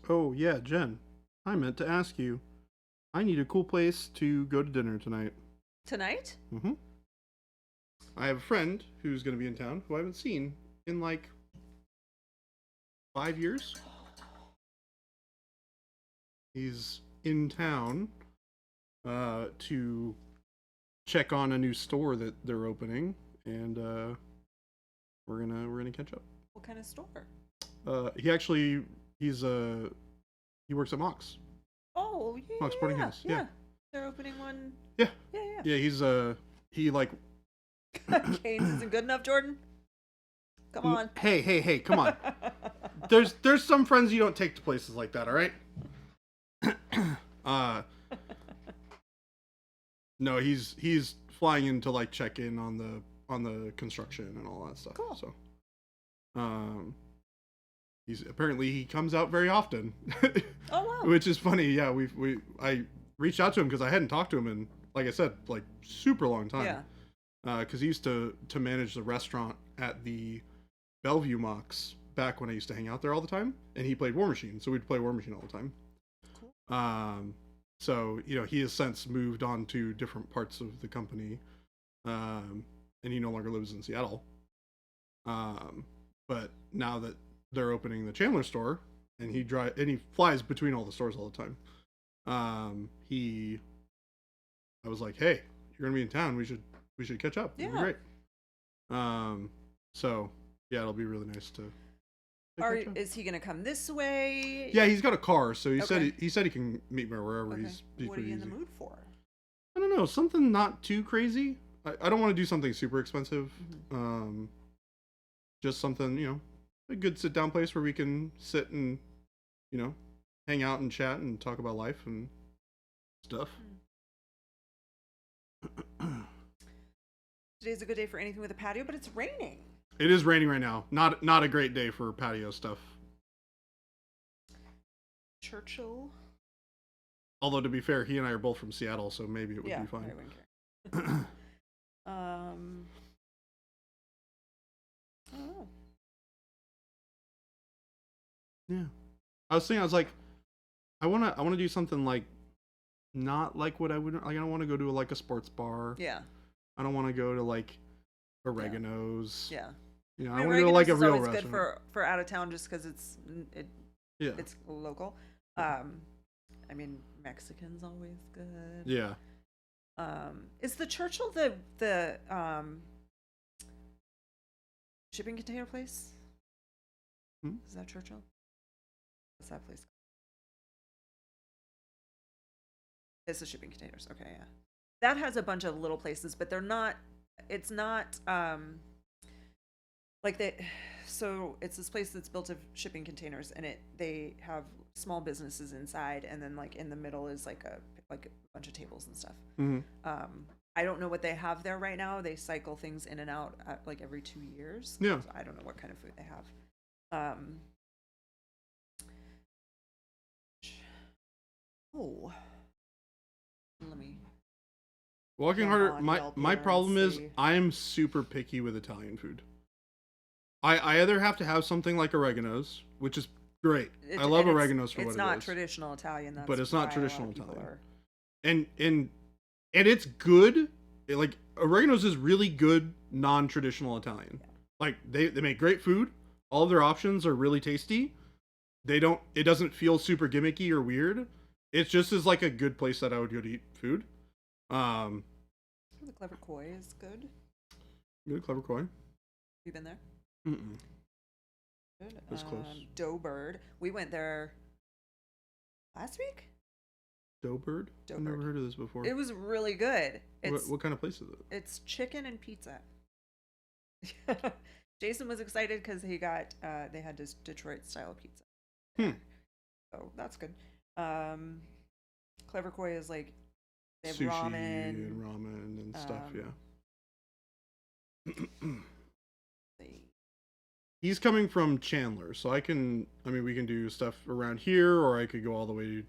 Oh, yeah, Jen. I meant to ask you. I need a cool place to go to dinner tonight. Tonight? Mm-hmm. I have a friend who's going to be in town who I haven't seen in like 5 years. He's in town to check on a new store that they're opening, and we're gonna catch up. What kind of store? He works at Mox. Oh, yeah. Mox Boarding House. Yeah. They're opening one. Yeah. Yeah. Yeah, he like Canes isn't good enough, Jordan? Come on. Hey, come on. There's some friends you don't take to places like that, all right? No, he's flying in to like check in on the construction and all that stuff. Cool. So, he comes out very often. Oh wow. Which is funny. Yeah, I reached out to him because I hadn't talked to him in, like I said, like super long time. Yeah. Because he used to manage the restaurant at the Bellevue Mox back when I used to hang out there all the time, and he played War Machine, so we'd play War Machine all the time. Cool. So he has since moved on to different parts of the company, and he no longer lives in Seattle. But now that they're opening the Chandler store, and he flies between all the stores all the time. I was like, hey, you're gonna be in town. We should catch up. Yeah. It'll be great. So yeah, it'll be really nice to catch up. Is he gonna come this way? Yeah, he's got a car, so he Okay. said he can meet me wherever. Okay. He's What are pretty you in the easy. mood for? I don't know, something not too crazy. I don't want to do something super expensive. Mm-hmm. Just something, a good sit down place where we can sit and, hang out and chat and talk about life and stuff. Today's a good day for anything with a patio, but it's raining. It is raining right now. Not a great day for patio stuff. Churchill. Although to be fair, he and I are both from Seattle, so maybe it would be fine. I wouldn't care. I don't know. Yeah. I was like, I wanna do something like not like what I would like. I don't want to go to like a sports bar. Yeah. I don't want to go to like Oregano's. Yeah. I want to go to like a real always restaurant. good for out of town just because it's local. I mean, Mexican's always good. Yeah. Is the Churchill the shipping container place? Is that Churchill? What's that place called? It's the shipping containers. Okay, yeah. That has a bunch of little places, but it's not like they, so it's this place that's built of shipping containers, and they have small businesses inside, and then like in the middle is like a bunch of tables and stuff. I don't know what they have there right now. They cycle things in and out like every 2 years. Yeah. So I don't know what kind of food they have. Let me. Walking Jump harder. on My Yelp my here and problem is see. I am super picky with Italian food. I either have to have something like oregano's, which is great. I love oregano's for what it is. It's not traditional Italian, but it's not why a lot traditional of people Italian. are- And it's good. Like oregano's is really good non-traditional Italian. Yeah. Like they make great food. All of their options are really tasty. It doesn't feel super gimmicky or weird. It's just as like a good place that I would go to eat food. Um, The Clever Koi is good. good, clever koi. You been there? Mm-mm. Good. That's close. Doughbird. We went there last week. Doughbird? I've Doughbird. never heard of this before. It was really good. It's What kind of place is it? it's chicken and pizza. Jason was excited because he got they had this Detroit style pizza. Hmm. So that's good. Clever Koi is like they have Sushi ramen. and ramen and stuff, yeah. He's coming from Chandler, so we can do stuff around here, or I could go all the way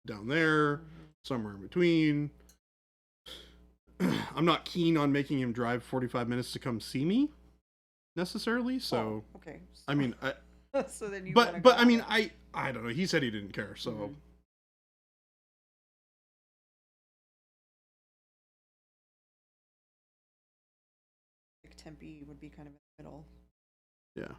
down there, somewhere in between. I'm not keen on making him drive 45 minutes to come see me, necessarily. So, okay. I mean, So then you. but wanna go I mean, out. I don't know. He said he didn't care, so. Mhm. Like Tempe would be kind of in the middle. Yeah.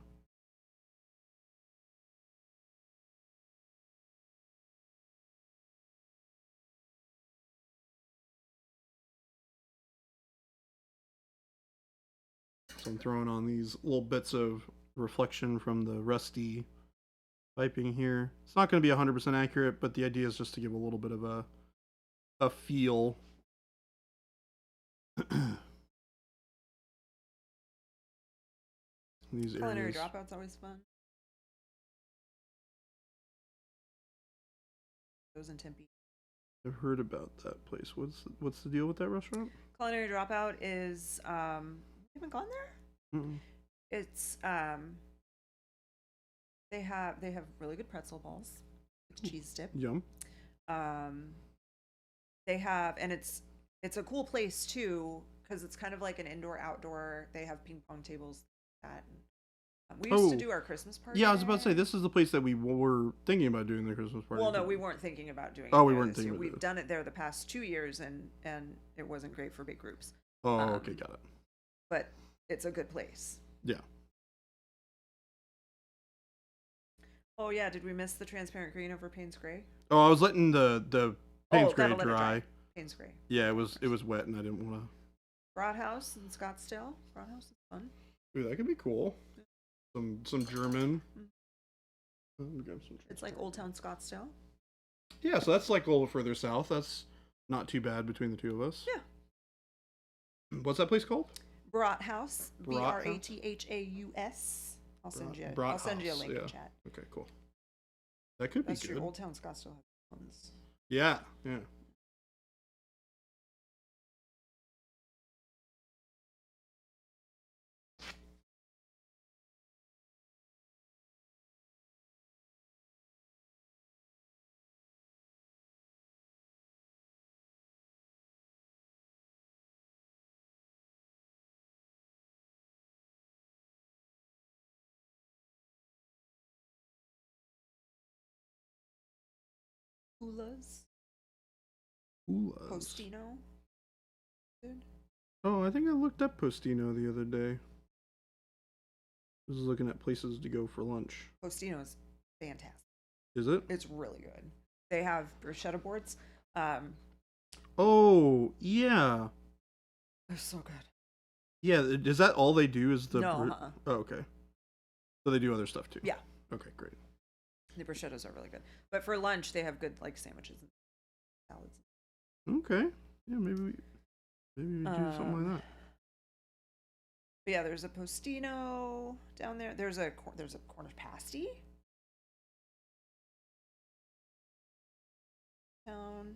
So I'm throwing on these little bits of reflection from the rusty piping here. It's not going to be 100% accurate, but the idea is just to give a little bit of a feel. These Culinary areas. Dropout's always fun. Those in Tempe. I've heard about that place. What's the deal with that restaurant? Culinary Dropout is you haven't gone there? Mm-mm. It's they have really good pretzel balls, like cheese dip. Yum. They have, and it's a cool place too because it's kind of like an indoor outdoor. They have ping pong tables. That we used to do our Christmas party. Yeah, I was about to say this is the place that we were thinking about doing the Christmas party. Well, no, we weren't thinking about doing. Oh, it we there weren't this year. thinking about We've done it there the past 2 years, and it wasn't great for big groups. Oh, okay, got it. But it's a good place. Yeah. Oh yeah, did we miss the transparent green over Payne's Gray? Oh, I was letting the Payne's Gray that'll let it dry. Payne's Gray. Yeah, it was wet, and I didn't want to. Broadhouse in Scottsdale. Broadhouse is fun. Ooh, that could be cool. Some German. It's like Old Town Scottsdale. Yeah, so that's like a little further south. That's not too bad between the two of us. Yeah. What's that place called? Broadhouse. Broadhouse? Brathaus. I'll send you. I'll Broadhouse, send you a link yeah. in chat. Okay, cool. That could That's be true. good. Old Town Scottsdale has ones. Yeah, yeah. Hula's. Ooh, Postino. Good. Oh, I think I looked up Postino the other day. I was looking at places to go for lunch. Postino is fantastic. Is it? It's really good. They have bruschetta boards. Oh, yeah. They're so good. Yeah, is that all they do is the... No, Oh, okay. So they do other stuff too? Yeah. Okay, great. The bruschettas are really good. But for lunch, they have good like sandwiches and salads. Okay. Yeah, maybe we do something like that. But yeah, there's a Postino down there. There's a Cornish pasty. Town.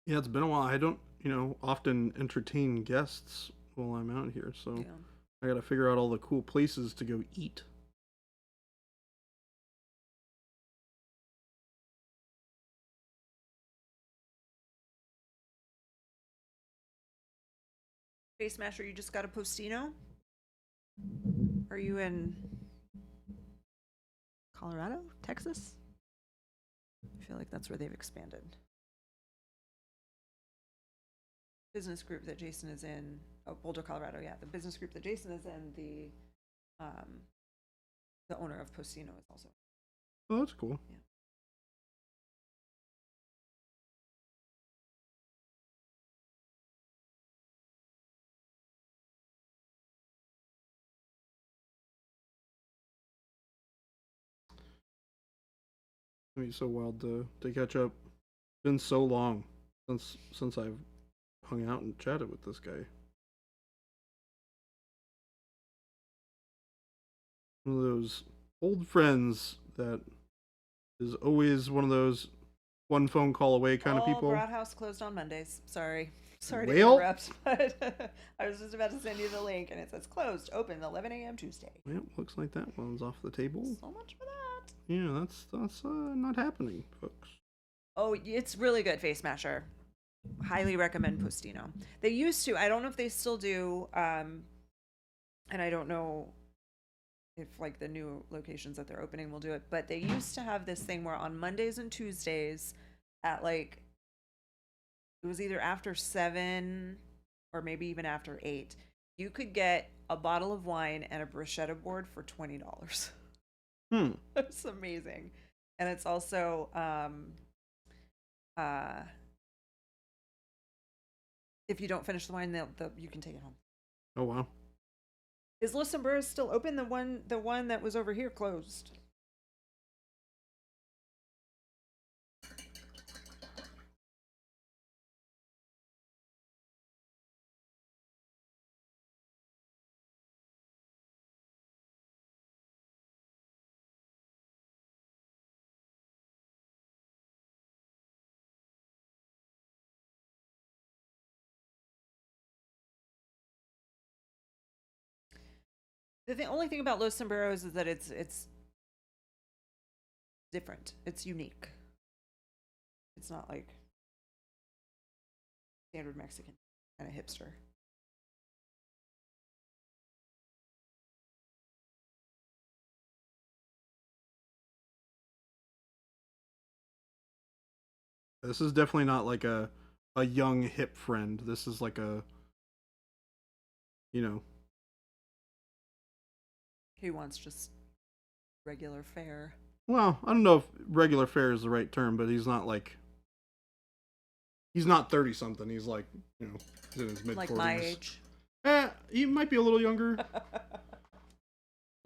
Yeah, it's been a while. I don't, often entertain guests while I'm out here, so Yeah. I gotta figure out all the cool places to go eat. Face Masher, you just got a Postino? Are you in Colorado, Texas. I feel like that's where they've expanded. Business group that Jason is in, Boulder, Colorado. Yeah, the business group that Jason is in, the owner of Postino is also. Oh, that's cool. Yeah. I mean, so wild to catch up. Been so long since I've hung out and chatted with this guy. One of those old friends that is always one of those one phone call away kind of people. Brat House closed on Mondays. Sorry to Well, interrupt, but I was just about to send you the link, and it says closed, open 11 a.m. Tuesday. Well, looks like that one's off the table. So much for that. Yeah, that's not happening, folks. Oh, it's really good, Face Smasher. Highly recommend Postino. They used to. I don't know if they still do. And I don't know if like the new locations that they're opening will do it. But they used to have this thing where on Mondays and Tuesdays, at like it was either after 7 or maybe even after 8, you could get a bottle of wine and a bruschetta board for $20. It's amazing, and it's also if you don't finish the wine, you can take it home. Oh wow. Is Los Sombreros still open? The one that was over here closed. The only thing about Los Sombreros is that it's different. It's unique. It's not like standard Mexican kind of hipster. This is definitely not like a young hip friend. This is like a, you know. He wants just regular fare. Well, I don't know if regular fare is the right term, but he's not 30 something. He's like, you know, he's in his mid 40s. Like my age. He might be a little younger.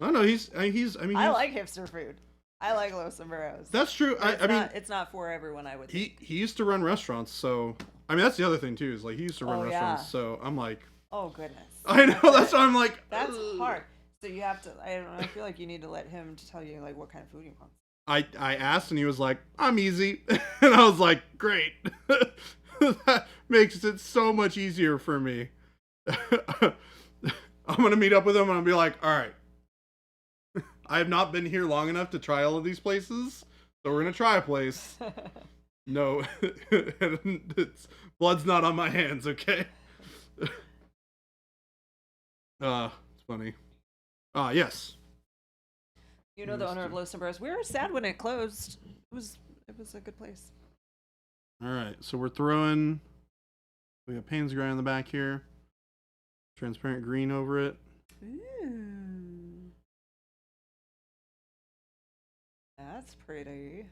I don't know. I like hipster food. I like Los Sombreros. That's true. I mean, it's not for everyone. I would think. He used to run restaurants, so I mean that's the other thing too. Is like he used to run restaurants, yeah. so I'm like, Oh goodness. I know that's why I'm like, That's ugh. hard. So you have to. I don't know. I feel like you need to let him to tell you like what kind of food he wants. I asked and he was like, I'm easy, and I was like, great. That makes it so much easier for me. I'm gonna meet up with him and I'll be like, all right. I have not been here long enough to try all of these places, so we're gonna try a place. No, blood's not on my hands, okay? It's funny. Yes. You know the owner of Los Sombreros. We were sad when it closed. It was a good place. All right, so we're throwing. We have Payne's Gray on the back here. Transparent green over it. Ooh. That's pretty.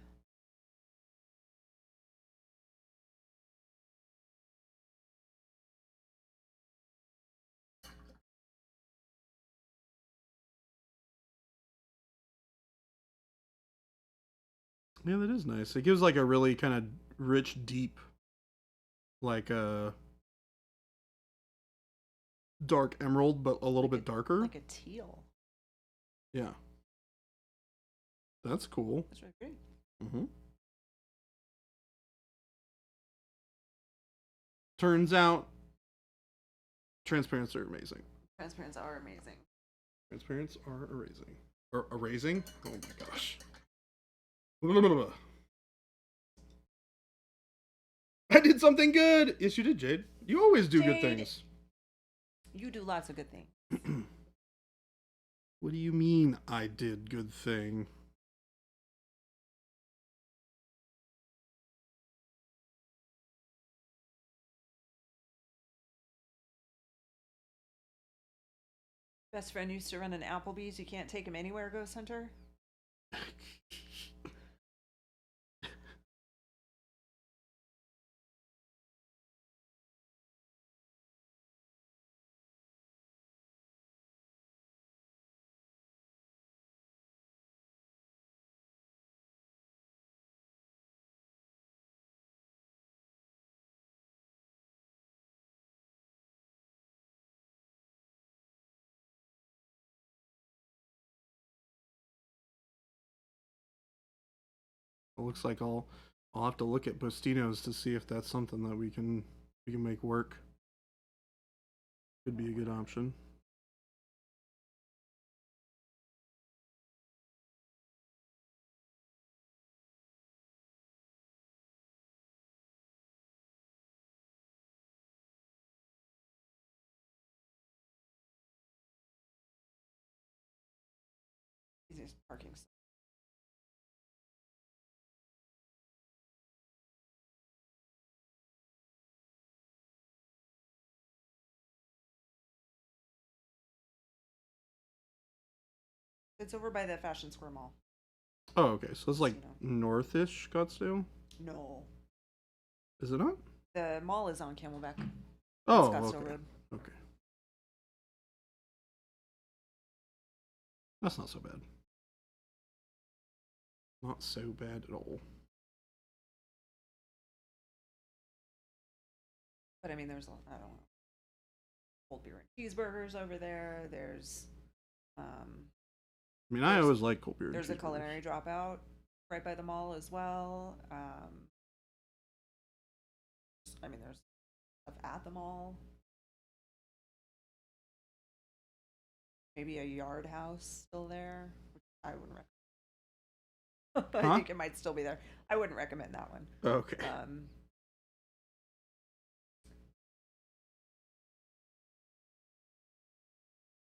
Yeah, that is nice. It gives like a really kind of rich, deep, like dark emerald, but a little bit darker. Like a teal. Yeah. That's cool. That's really great. Mm-hmm. Turns out, transparents are amazing. Transparents are amazing. Transparents are erasing. Or erasing? Oh my gosh. Blah, blah, blah. I did something good! Yes, you did, Jade. You always do good Jade. things. You do lots of good things. What do you mean I did good thing? Best friend used to run an Applebee's. You can't take him anywhere, Ghost Hunter. It looks like I'll have to look at Bostino's to see if that's something that we can make work. Could be a good option. Easiest parking. It's over by the Fashion Square Mall. Oh, okay. So it's like Bostino. northish Scottsdale. No. Is it not? The mall is on Camelback. Oh, Scottsdale okay. Road. Okay. That's not so bad. Not so bad at all. But I mean, there's, I don't know, cold beer and cheeseburgers over there. There's, I mean, I always like cold beer. there's a culinary dropout right by the mall as well. I mean, there's stuff at the mall. Maybe a Yard House still there, which I wouldn't recommend. But I think it might still be there. I wouldn't recommend that one. Okay.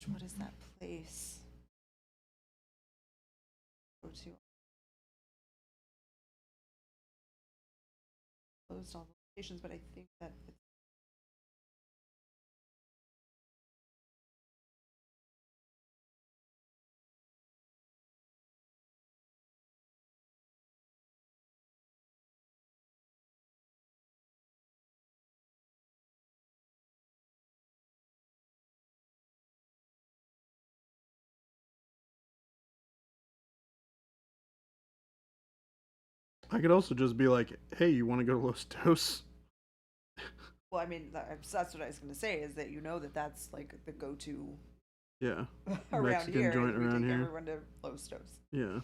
What is that place? Go to. Closed all the locations, but I think that it's I could also just be like, "Hey, you want to go to Los Dos?" well, I mean, that's what I was going to say is that you know that that's like the go-to Yeah. around Mexican here. joint We around take here. everyone to Los Dos. Yeah.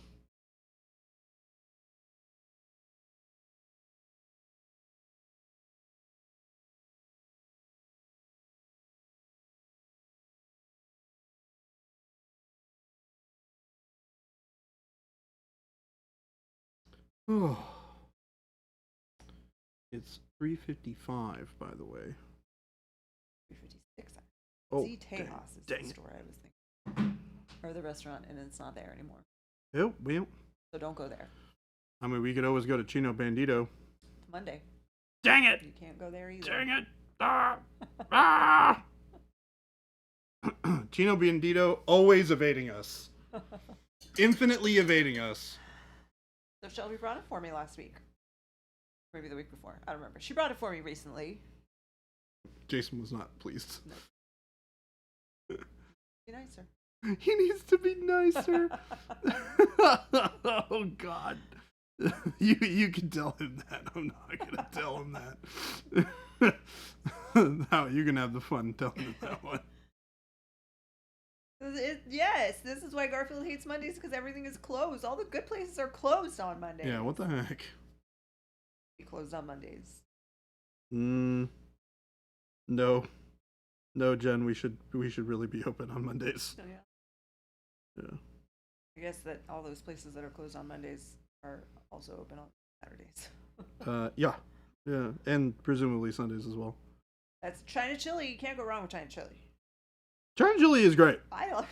Oh. It's 3:55, by the way. 356. Oh, Z Tejas is dang the it. store I was thinking, or the restaurant, and it's not there anymore. Oh, well. So don't go there. I mean, we could always go to Chino Bandito. Monday. Dang it! You can't go there either. Dang it! Ah! Ah! Chino Bandito always evading us. Infinitely evading us. So Shelby brought it for me last week. Maybe the week before. I don't remember. She brought it for me recently. Jason was not pleased. No. Be nicer. He needs to be nicer. Oh God. You can tell him that. I'm not gonna tell him that. No, you can have the fun telling him that one. Yes, this is why Garfield hates Mondays, because everything is closed. All the good places are closed on Mondays. Yeah, what the heck? Be closed on Mondays. No. No, Jen, we should really be open on Mondays. Oh yeah. Yeah. I guess that all those places that are closed on Mondays are also open on Saturdays. Yeah. Yeah. And presumably Sundays as well. That's China chili. You can't go wrong with China chili. China chili is great. I love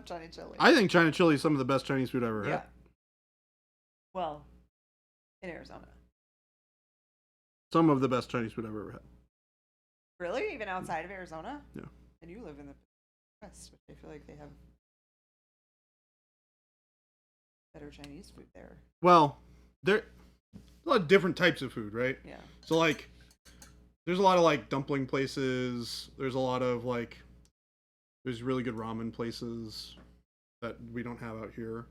China chili. I think China chili is some of the best Chinese food I've ever yeah. had. Well, in Arizona. Some of the best Chinese food I've ever had. Really? Even outside of Arizona? Yeah. And you live in the West, which I feel like they have better Chinese food there. Well, there a lot of different types of food, right? Yeah. So like, there's a lot of like dumpling places. There's a lot of like, there's really good ramen places that we don't have out here.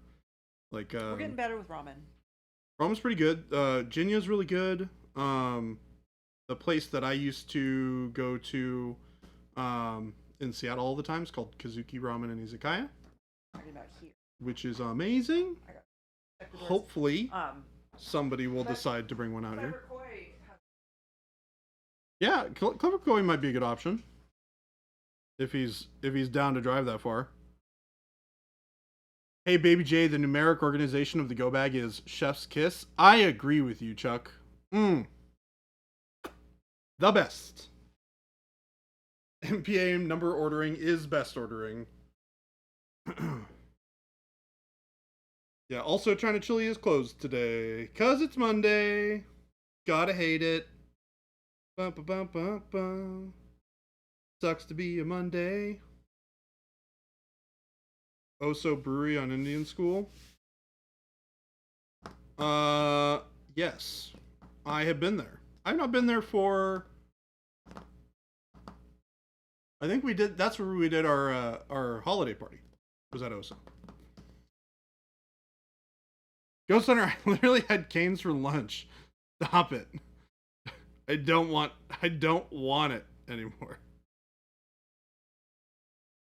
Like, We're getting better with ramen. ramen's pretty good. Jinya's really good. The place that I used to go to, in Seattle all the time is called Kazuki Ramen and Izakaya, Talking about here. which is amazing. Check the doors. Hopefully, Um, somebody will But- decide to bring one out here. Clever Koi has Yeah, Clever Koi might be a good option. If he's down to drive that far. Hey, Baby J, the numeric organization of the Go Bag is Chef's Kiss. I agree with you, Chuck. The best. MPA number ordering is best ordering. Yeah, also China Chili is closed today. 'Cause it's Monday. Gotta hate it. Bum, bum, bum, bum, bum. Sucks to be a Monday. Oso Brewery on Indian School. Yes. I have been there. I've not been there for... I think we did... That's where we did our holiday party. Was at Oso. Ghost Hunter, I literally had canes for lunch. Stop it. I don't want it anymore.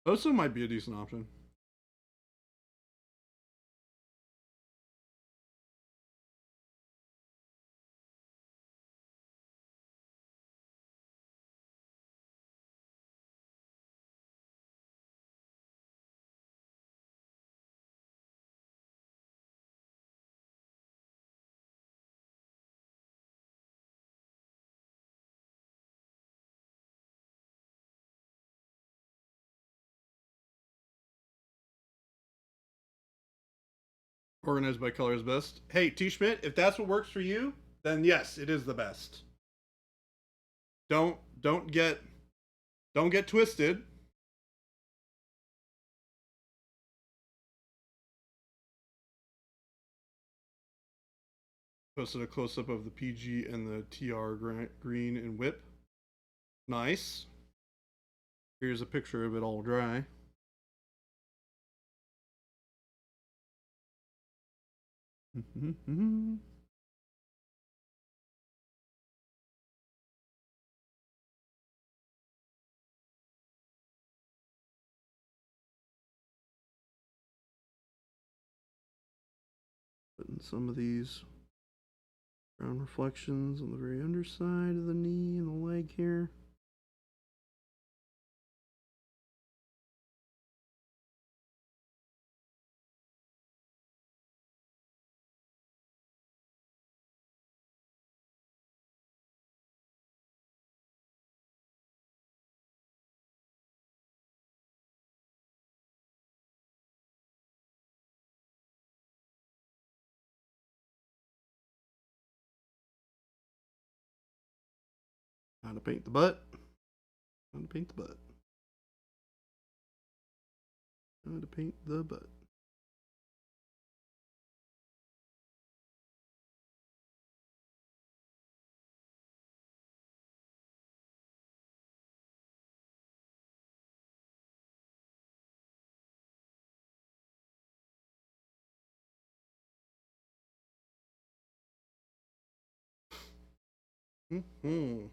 Oso might be a decent option. Organized by color is best. Hey, T. Schmidt, if that's what works for you, then yes, it is the best. Don't get twisted. Posted a close up of the PG and the TR green and whip. Nice. Here's a picture of it all dry. Putting some of these brown reflections on the very underside of the knee and the leg here. How to paint the butt. How to paint the butt. How to paint the butt. Mm-hmm.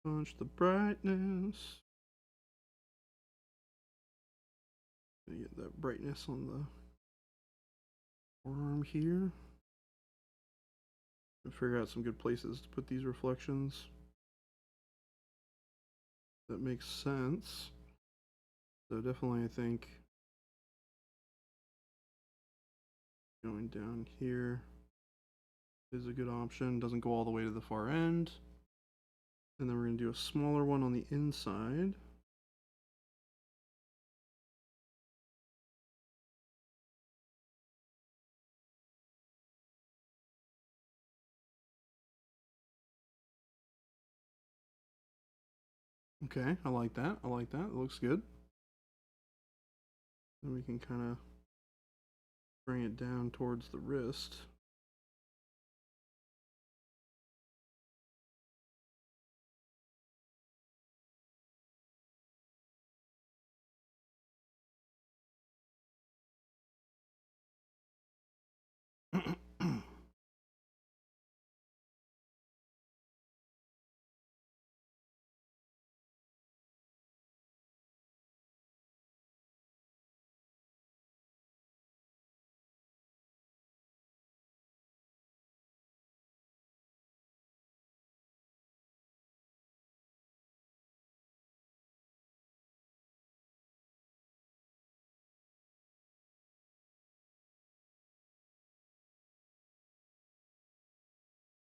Punch the brightness. Get that brightness on the forearm here. And figure out some good places to put these reflections. That makes sense. So definitely I think going down here. is a good option. Doesn't go all the way to the far end. And then we're going to do a smaller one on the inside. Okay, I like that. I like that. It looks good. Then we can kind of bring it down towards the wrist.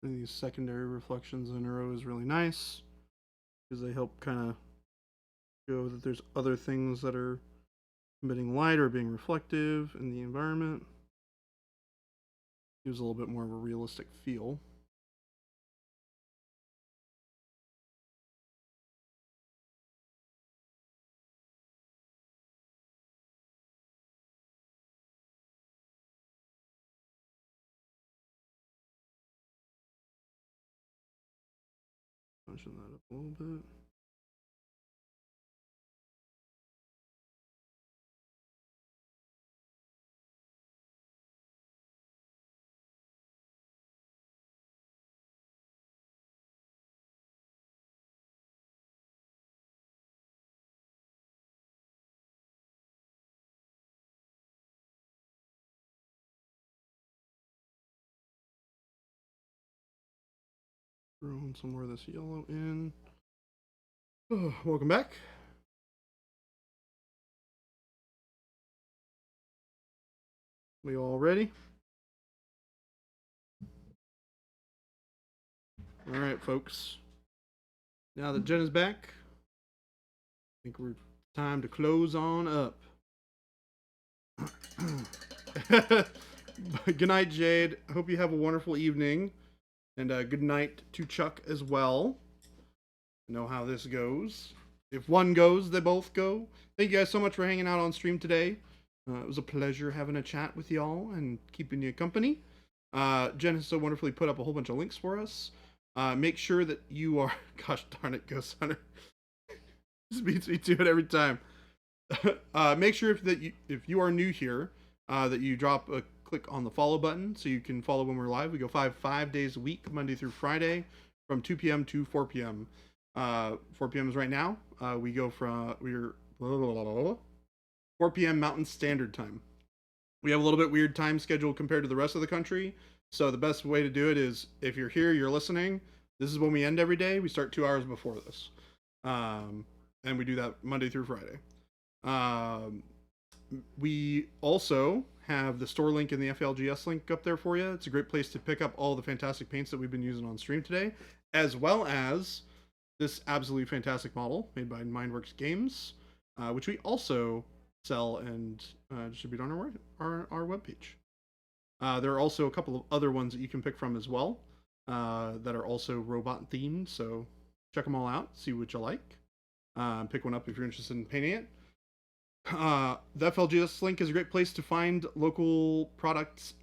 And these secondary reflections in a row is really nice because they help kind of show that there's other things that are emitting light or being reflective in the environment. Gives a little bit more of a realistic feel. Punching that up a little bit. Throwing some more of this yellow in. Oh, welcome back. We all ready? All right, folks. Now that Jen is back, I think we're time to close on up. Good night, Jade. I hope you have a wonderful evening. And good night to Chuck as well. You know how this goes. If one goes, they both go. Thank you guys so much for hanging out on stream today. It was a pleasure having a chat with y'all and keeping you company. Jen has so wonderfully put up a whole bunch of links for us. Make sure that you are... Gosh darn it, Ghost Hunter. This beats me to it every time. Make sure if you are new here, that you drop a click on the follow button so you can follow when we're live. We go 5 days a week, Monday through Friday, from 2 p.m. to 4 p.m. 4 p.m. is right now. We're 4 p.m. Mountain Standard Time. We have a little bit weird time schedule compared to the rest of the country. So the best way to do it is if you're here, you're listening. This is when we end every day. We start 2 hours before this. And we do that Monday through Friday. We also have the store link and the FLGS link up there for you. It's a great place to pick up all the fantastic paints that we've been using on stream today, as well as this absolutely fantastic model made by Mindworks Games, which we also sell and distribute on our webpage. There are also a couple of other ones that you can pick from as well that are also robot themed, so check them all out, see what you like. Pick one up if you're interested in painting it. The FLGS link is a great place to find local products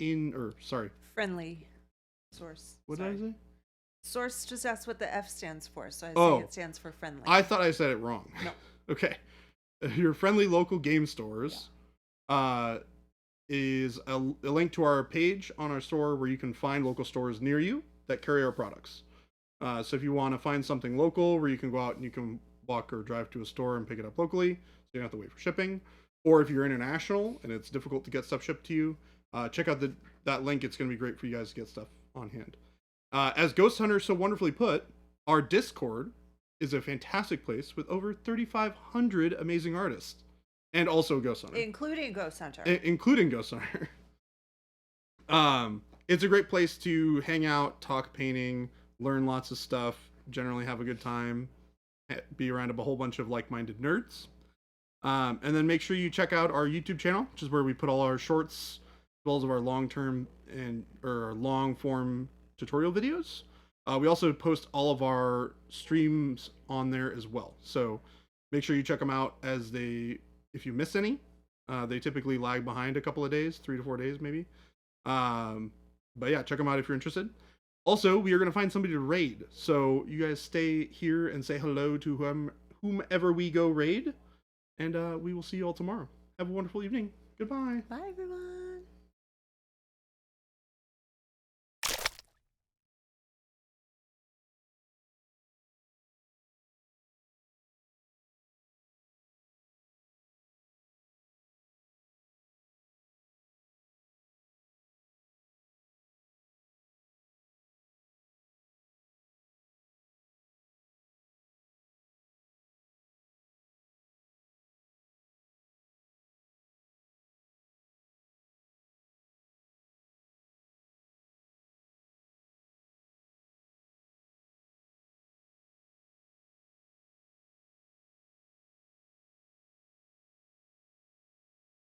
friendly source. What Sorry. did I say? Source, just ask what the F stands for, so I Oh. say it stands for friendly. I thought I said it wrong. No. Okay. Your friendly local game stores is a link to our page on our store where you can find local stores near you that carry our products. So if you want to find something local where you can go out and you can walk or drive to a store and pick it up locally, so you don't have to wait for shipping. Or if you're international and it's difficult to get stuff shipped to you, check out that link. It's going to be great for you guys to get stuff on hand. As Ghost Hunter so wonderfully put, our Discord is a fantastic place with over 3,500 amazing artists. And also Ghost Hunter. Including Ghost Hunter. Including Ghost Hunter. it's a great place to hang out, talk painting, learn lots of stuff, generally have a good time, be around a whole bunch of like-minded nerds. And then make sure you check out our YouTube channel, which is where we put all our shorts, as well as our long-term or long-form tutorial videos. We also post all of our streams on there as well. So make sure you check them out if you miss any, they typically lag behind a couple of days, 3 to 4 days maybe. But yeah, check them out if you're interested. Also, we are going to find somebody to raid. So you guys stay here and say hello to whomever we go raid. And we will see you all tomorrow. Have a wonderful evening. Goodbye. Bye, everyone.